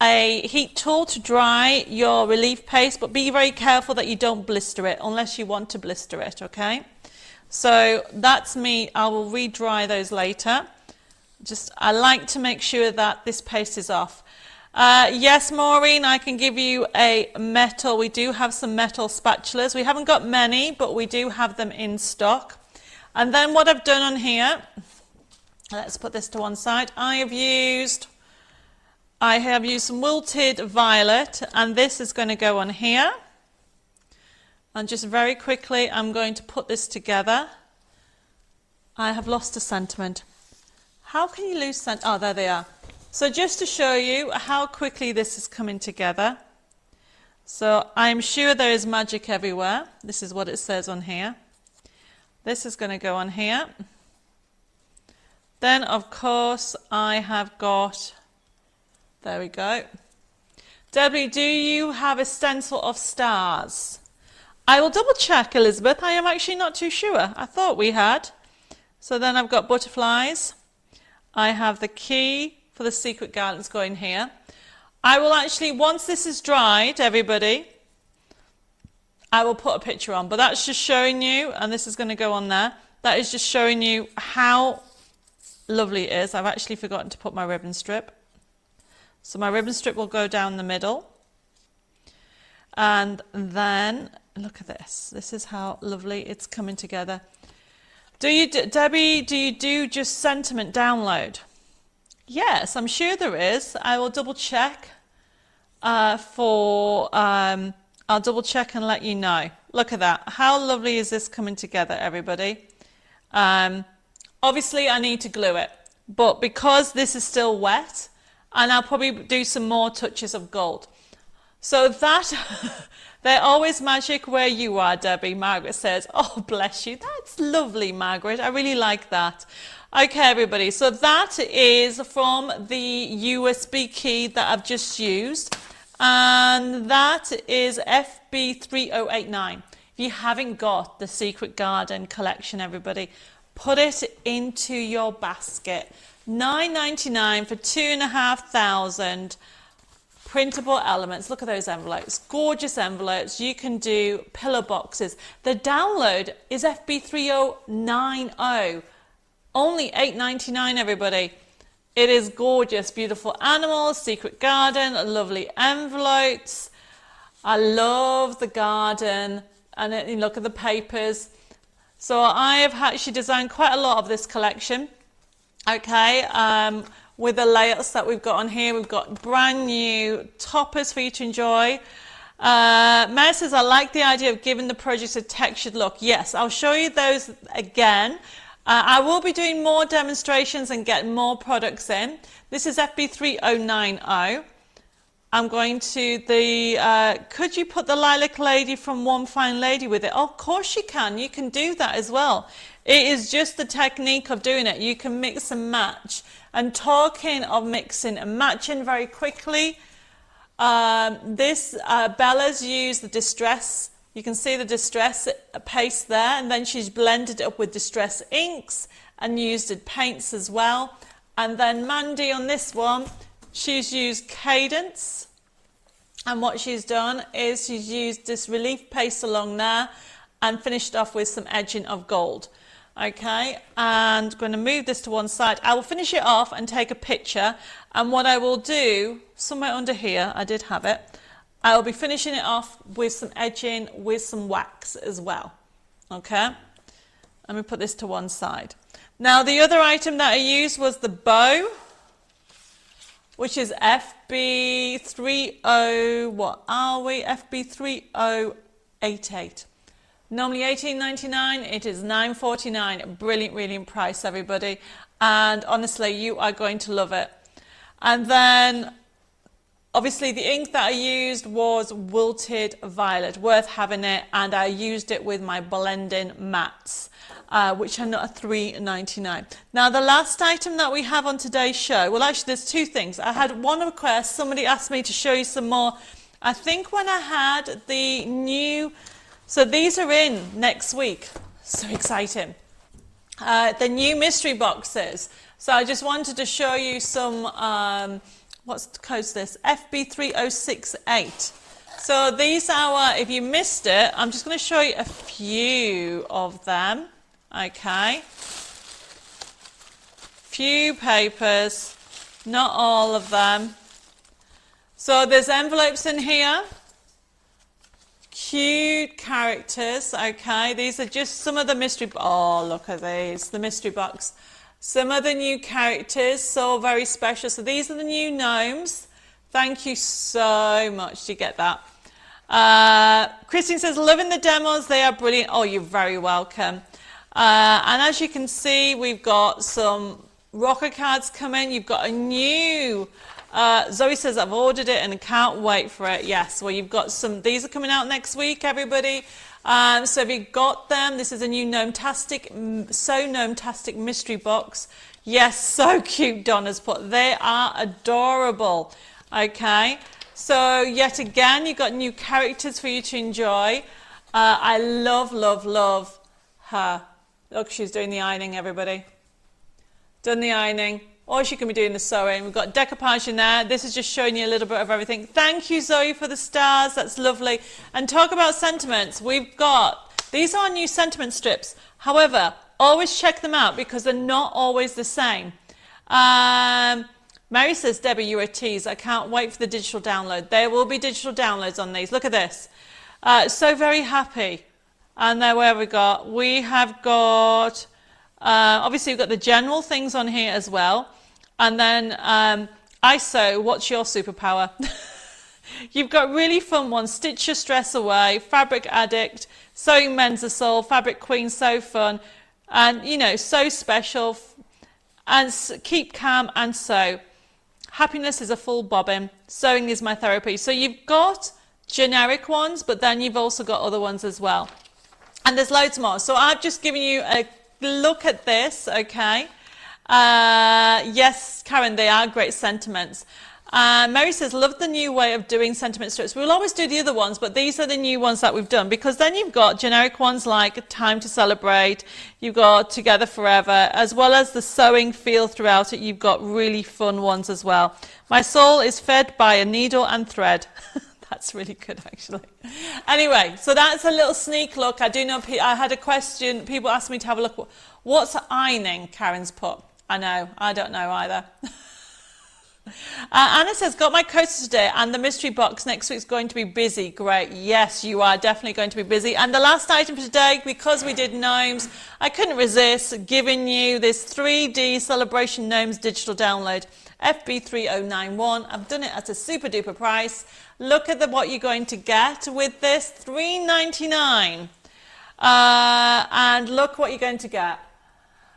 a heat tool to dry your relief paste, but be very careful that you don't blister it unless you want to blister it, okay? So that's me. I will re-dry those later. I like to make sure that this paste is off. Yes, Maureen, I can give you a metal. We do have some metal spatulas. We haven't got many, but we do have them in stock. And then what I've done on here Let's put this to one side. I have used some wilted violet, and this is going to go on here. And just very quickly, I'm going to put this together. I have lost a sentiment. How can you lose sentiment? Oh, there they are. So just to show you how quickly this is coming together. So I'm sure there is magic everywhere. This is what it says on here. This is going to go on here. Then, of course, I have got, there we go. Debbie, do you have a stencil of stars? I will double check, Elizabeth. I am actually not too sure. I thought we had. So then I've got butterflies. I have the key for the secret gardens going here. I will actually, once this is dried, everybody, I will put a picture on. But that's just showing you, and this is going to go on there. That is just showing you how lovely it is. I've actually forgotten to put my ribbon strip. So my ribbon strip will go down the middle. And then, look at this. This is how lovely it's coming together. Debbie, do you do just sentiment download? Yes, I'm sure there is. I will double check I'll double check and let you know. Look at that. How lovely is this coming together, everybody? Obviously, I need to glue it, but because this is still wet, and I'll probably do some more touches of gold. So that, they're always magic where you are, Debbie. Margaret says, oh, bless you. That's lovely, Margaret. I really like that. Okay, everybody. So that is from the USB key that I've just used. And that is FB3089. If you haven't got the Secret Garden collection, everybody, put it into your basket. $9.99 for 2,500 printable elements. Look at those envelopes, gorgeous envelopes. You can do pillow boxes. The download is FB3090, only $8.99, everybody. It is gorgeous, beautiful animals, secret garden, lovely envelopes. I love the garden, and you look at the papers. So I have actually designed quite a lot of this collection. Okay, with the layouts that we've got on here, we've got brand new toppers for you to enjoy. Mary says, I like the idea of giving the projects a textured look. Yes, I'll show you those again. I will be doing more demonstrations and getting more products in. This is FB3090. I'm going to could you put the lilac lady from One Fine Lady with it? Oh, of course you can. You can do that as well. It is just the technique of doing it. You can mix and match. And talking of mixing and matching very quickly, Bella's used the Distress. You can see the Distress paste there, and then she's blended it up with Distress inks and used paints as well. And then Mandy on this one, she's used Cadence, and what she's done is she's used this relief paste along there and finished off with some edging of gold. Okay, and I'm going to move this to one side. I will finish it off and take a picture, and what I will do, somewhere under here, I did have it, I will be finishing it off with some edging with some wax as well. Okay, let me put this to one side. Now the other item that I used was the bow, which is FB30, what are we? FB3088. Normally $18.99, it is $9.49. Brilliant, brilliant price, everybody. And honestly, you are going to love it. And then, obviously, the ink that I used was Wilted Violet, worth having it. And I used it with my blending mats, which are not $3.99. Now, the last item that we have on today's show, well, actually, there's two things. I had one request. Somebody asked me to show you some more. I think when I had the new... So these are in next week. So exciting. The new mystery boxes. So I just wanted to show you some, what's the code this? FB3068. So these are, if you missed it, I'm just going to show you a few of them. Okay. Few papers, not all of them. So there's envelopes in here. Cute characters, okay. These are just some of the mystery. Oh, look at these, the mystery box. Some of the new characters, so very special. So these are the new gnomes. Thank you so much to get that. Christine says, loving the demos. They are brilliant. Oh, you're very welcome. And as you can see, we've got some rocker cards coming. You've got a new, Zoe says, I've ordered it and I can't wait for it. Yes, well, you've got some, these are coming out next week, everybody. So if you got them, this is a new Gnometastic, So Gnometastic mystery box. Yes, so cute, Donna's put. They are adorable. Okay, so yet again, you've got new characters for you to enjoy. I love, love, love her. Look, she's doing the ironing, everybody. Done the ironing. Or she can be doing the sewing. We've got decoupage in there. This is just showing you a little bit of everything. Thank you, Zoe, for the stars. That's lovely. And talk about sentiments. We've got, these are new sentiment strips. However, always check them out because they're not always the same. Mary says, Debbie, you're a tease. I can't wait for the digital download. There will be digital downloads on these. Look at this. So very happy. And then where we got? We have got, obviously we've got the general things on here as well. And then ISO, what's your superpower? You've got really fun ones. Stitch your stress away, Fabric Addict, Sewing Mends the Soul, Fabric Queen, so fun. And, you know, so special. And keep calm and sew. Happiness is a full bobbin. Sewing is my therapy. So you've got generic ones, but then you've also got other ones as well. And there's loads more. So I've just given you a look at this, okay? Yes, Karen, they are great sentiments. Mary says, love the new way of doing sentiment strips. We'll always do the other ones, but these are the new ones that we've done, because then you've got generic ones like Time to Celebrate, you've got Together Forever, as well as the sewing feel throughout it. You've got really fun ones as well. My soul is fed by a needle and thread. That's really good, actually. Anyway, so that's a little sneak look. I do know, I had a question, people asked me to have a look. What's ironing, Karen's put? I know, I don't know either. Anna says, got my coaster today and the mystery box next week's going to be busy. Great. Yes, you are definitely going to be busy. And the last item for today, because we did gnomes, I couldn't resist giving you this 3D Celebration Gnomes digital download, FB3091. I've done it at a super duper price. Look at what you're going to get with this, $3.99. And look what you're going to get.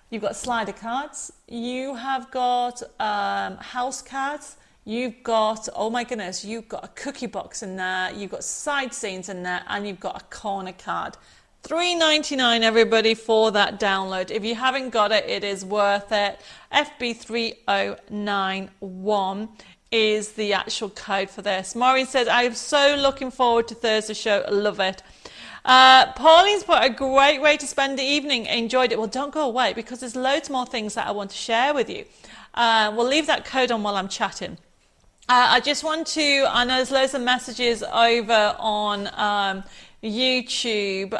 You've got slider cards, you have got house cards, you've got, oh my goodness, you've got a cookie box in there, you've got side scenes in there, and you've got a corner card. $3.99 everybody for that download. If you haven't got it, it is worth it. FB3091 is the actual code for this. Maureen says, I'm so looking forward to Thursday's show, I love it. Pauline's put a great way to spend the evening. Enjoyed it. Well, don't go away because there's loads more things that I want to share with you. We'll leave that code on while I'm chatting. I just want to, I know there's loads of messages over on YouTube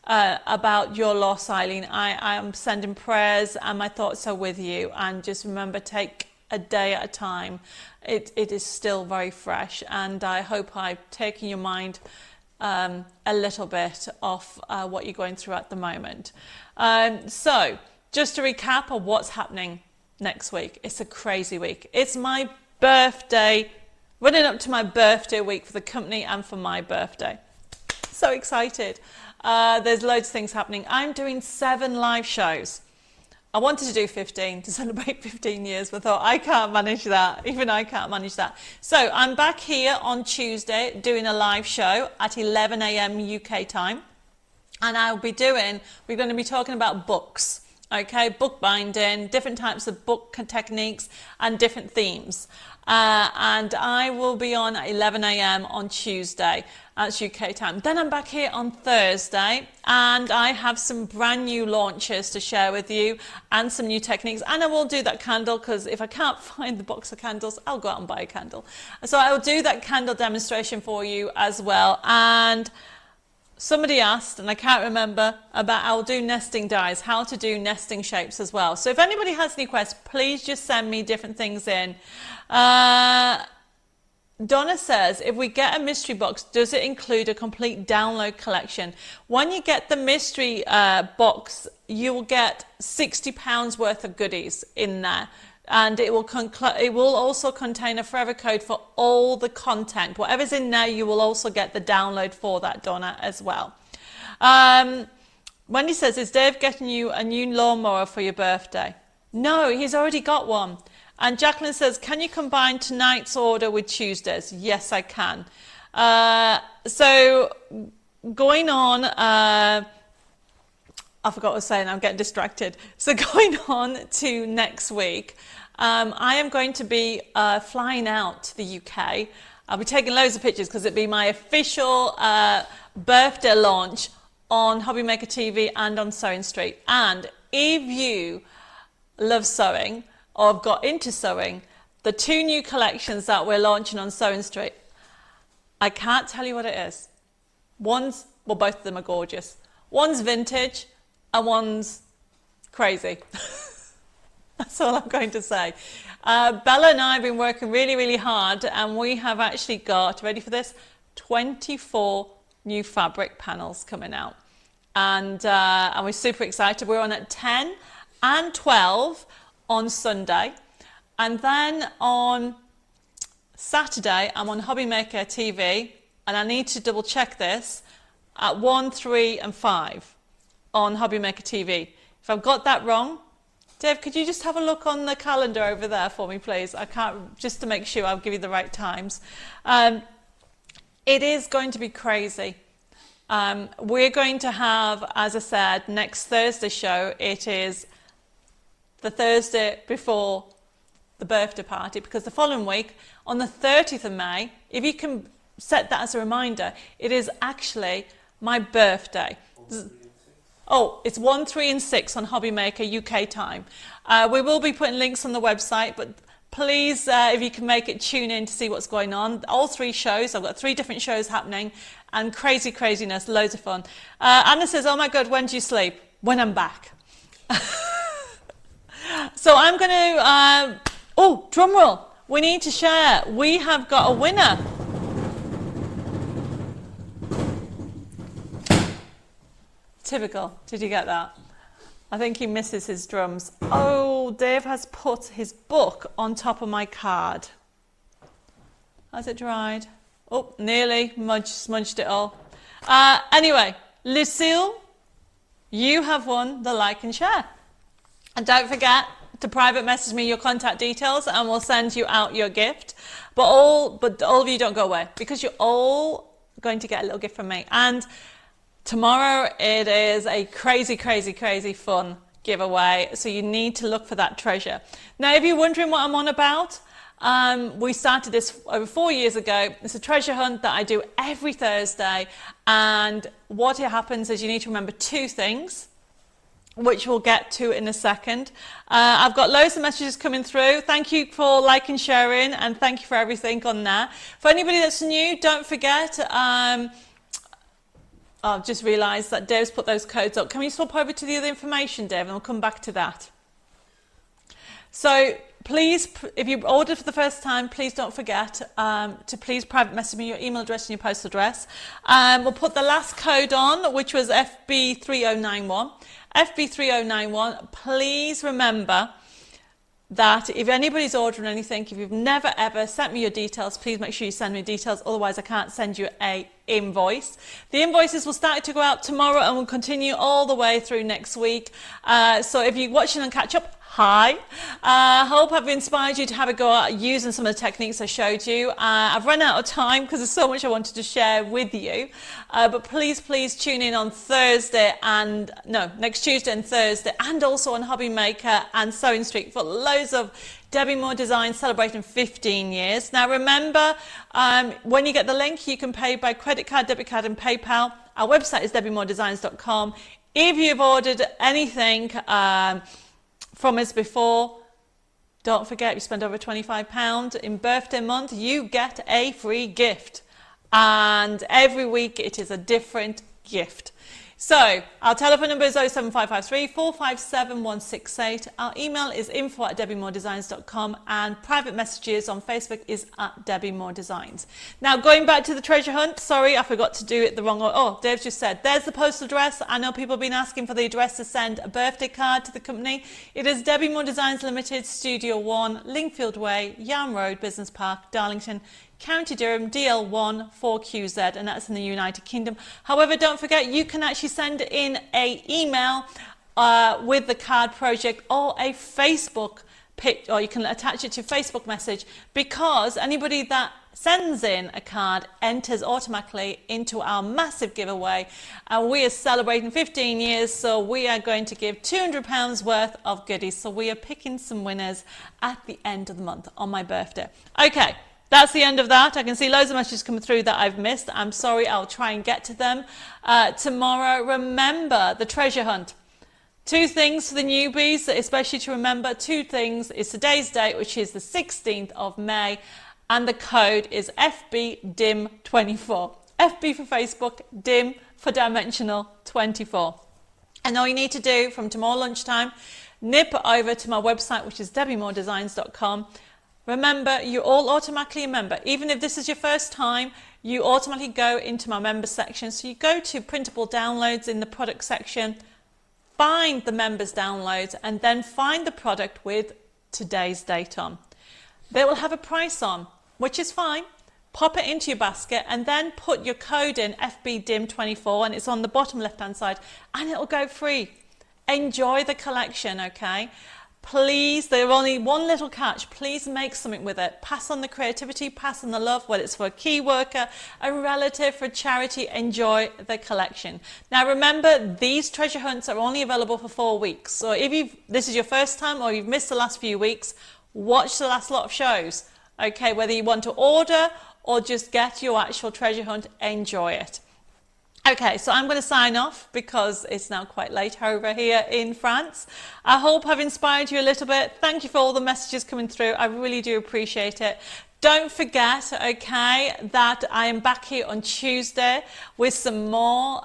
about your loss, Eileen. I am sending prayers and my thoughts are with you. And just remember, take a day at a time. It is still very fresh, and I hope I've taken your mind a little bit off what you're going through at the moment. So just to recap of what's happening next week. It's a crazy week. It's my birthday, running up to my birthday week for the company and for my birthday. So excited. There's loads of things happening. I'm doing 7 live shows. I wanted to do 15 to celebrate 15 years, but I thought I can't manage that. Even I can't manage that. So I'm back here on Tuesday doing a live show at 11 a.m. UK time. And we're going to be talking about books, okay? Book binding, different types of book techniques and different themes. And I will be on at 11 a.m. on Tuesday. That's UK time. Then I'm back here on Thursday and I have some brand new launches to share with you and some new techniques. And I will do that candle, because if I can't find the box of candles, I'll go out and buy a candle. So I will do that candle demonstration for you as well. And somebody asked, and I can't remember, about I'll do nesting dies, how to do nesting shapes as well. So if anybody has any questions, please just send me different things in. Donna says, if we get a mystery box, does it include a complete download collection? When you get the mystery box, you will get £60 worth of goodies in there. And it will also contain a forever code for all the content. Whatever's in there, you will also get the download for that, Donna, as well. Wendy says, is Dave getting you a new lawnmower for your birthday? No, he's already got one. And Jacqueline says, can you combine tonight's order with Tuesday's? Yes, I can. So going on, I forgot what I was saying, I'm getting distracted. So going on to next week, I am going to be flying out to the UK. I'll be taking loads of pictures because it'll be my official birthday launch on Hobby Maker TV and on Sewing Street. And if you love sewing or have got into sewing, the 2 new collections that we're launching on Sewing Street, I can't tell you what it is. Both of them are gorgeous. One's vintage and one's crazy. That's all I'm going to say. Bella and I have been working really, really hard, and we have actually got, ready for this, 24 new fabric panels coming out. And we're super excited. We're on at 10 and 12 on Sunday. And then on Saturday, I'm on Hobby Maker TV, and I need to double check this, at 1, 3 and 5 on Hobby Maker TV. If I've got that wrong, Dave, could you just have a look on the calendar over there for me, please? I can't, just to make sure I'll give you the right times. It is going to be crazy. We're going to have, as I said, next Thursday show. It is the Thursday before the birthday party, because the following week, on the 30th of May, if you can set that as a reminder, it is actually my birthday. Oh, it's 1, 3 and 6 on Hobby Maker UK time. We will be putting links on the website, but please, if you can make it, tune in to see what's going on. All 3 shows, I've got 3 different shows happening, and craziness, loads of fun. Anna says, oh my God, when do you sleep? When I'm back. So I'm going to, oh, drum roll, we need to share. We have got a winner. Typical. Did you get that? I think he misses his drums. Oh, Dave has put his book on top of my card. Has it dried? Oh, nearly smudged it all. Anyway, Lucille, you have won the like and share. And don't forget to private message me your contact details and we'll send you out your gift. But all of you don't go away, because you're all going to get a little gift from me. And tomorrow it is a crazy fun giveaway, so you need to look for that treasure. Now, if you're wondering what I'm on about, we started this over 4 years ago. It's a treasure hunt that I do every Thursday, and what happens is you need to remember 2 things, which we'll get to in a second. I've got loads of messages coming through. Thank you for liking, sharing, and thank you for everything on there. For anybody that's new, don't forget, I've just realised that Dave's put those codes up. Can we swap over to the other information, Dave, and we'll come back to that. So please, if you ordered for the first time, please don't forget to please private message me your email address and your postal address. We'll put the last code on, which was FB3091. FB3091, please remember that if anybody's ordering anything, if you've never ever sent me your details, please make sure you send me details, otherwise I can't send you a invoice. The invoices will start to go out tomorrow and will continue all the way through next week. So if you're watching on catch up, hi. I hope I've inspired you to have a go at using some of the techniques I showed you. I've run out of time because there's so much I wanted to share with you. But please tune in on next Tuesday and Thursday, and also on Hobby Maker and Sewing Street for loads of Debbi Moore Design celebrating 15 years. Now remember, when you get the link, you can pay by credit card, debit card and PayPal. Our website is debbimoredesigns.com. If you've ordered anything from us before, don't forget, you spend over £25 in birthday month, you get a free gift. And every week it is a different gift. So our telephone number is 07553 457 168. Our email is info@debbimoredesigns.com, and private messages on Facebook is @debbimoredesigns. Now going back to the treasure hunt, sorry, I forgot to do it the wrong way. Oh, Dave's just said, there's the postal address. I know people have been asking for the address to send a birthday card to the company. It is Debbi Moore Designs Limited, Studio 1, Lingfield Way, Yarm Road, Business Park, Darlington, County Durham, DL1 4QZ, and that's in the United Kingdom. However, don't forget, you can actually send in an email with the card project, or a Facebook pic, or you can attach it to Facebook message, because anybody that sends in a card enters automatically into our massive giveaway, and we are celebrating 15 years, so we are going to give £200 worth of goodies. So we are picking some winners at the end of the month on my birthday. Okay. That's the end of that. I can see loads of messages coming through that I've missed. I'm sorry, I'll try and get to them tomorrow. Remember the treasure hunt. 2 things for the newbies, especially to remember. 2 things is today's date, which is the 16th of May, and the code is FBDIM24. FB for Facebook, DIM for Dimensional 24. And all you need to do from tomorrow lunchtime, nip over to my website, which is debbimoredesigns.com. Remember, you all automatically a member. Even if this is your first time, you automatically go into my member section. So you go to printable downloads in the product section, find the members downloads, and then find the product with today's date on. They will have a price on, which is fine. Pop it into your basket and then put your code in, FBDIM24, and it's on the bottom left hand side, and it'll go free. Enjoy the collection, okay? Please, there's only one little catch. Please make something with it. Pass on the creativity, pass on the love, whether it's for a key worker, a relative, for a charity. Enjoy the collection. Now remember, these treasure hunts are only available for 4 weeks. So if this is your first time or you've missed the last few weeks, watch the last lot of shows. Okay, whether you want to order or just get your actual treasure hunt, enjoy it. Okay, so I'm going to sign off because it's now quite late over here in France. I hope I've inspired you a little bit. Thank you for all the messages coming through. I really do appreciate it. Don't forget, okay, that I am back here on Tuesday with some more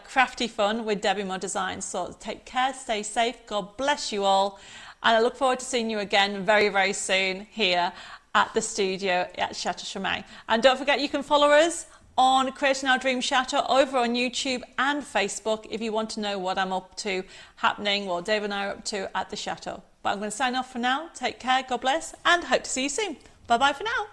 crafty fun with Debbi Moore Designs. So take care, stay safe, God bless you all. And I look forward to seeing you again very, very soon here at the studio at Chateau Chaumet. And don't forget, you can follow us on Creating Our Dream Chateau over on YouTube and Facebook if you want to know what I'm up to happening, what Dave and I are up to at the Chateau. But I'm going to sign off for now. Take care, God bless, and hope to see you soon. Bye bye for now.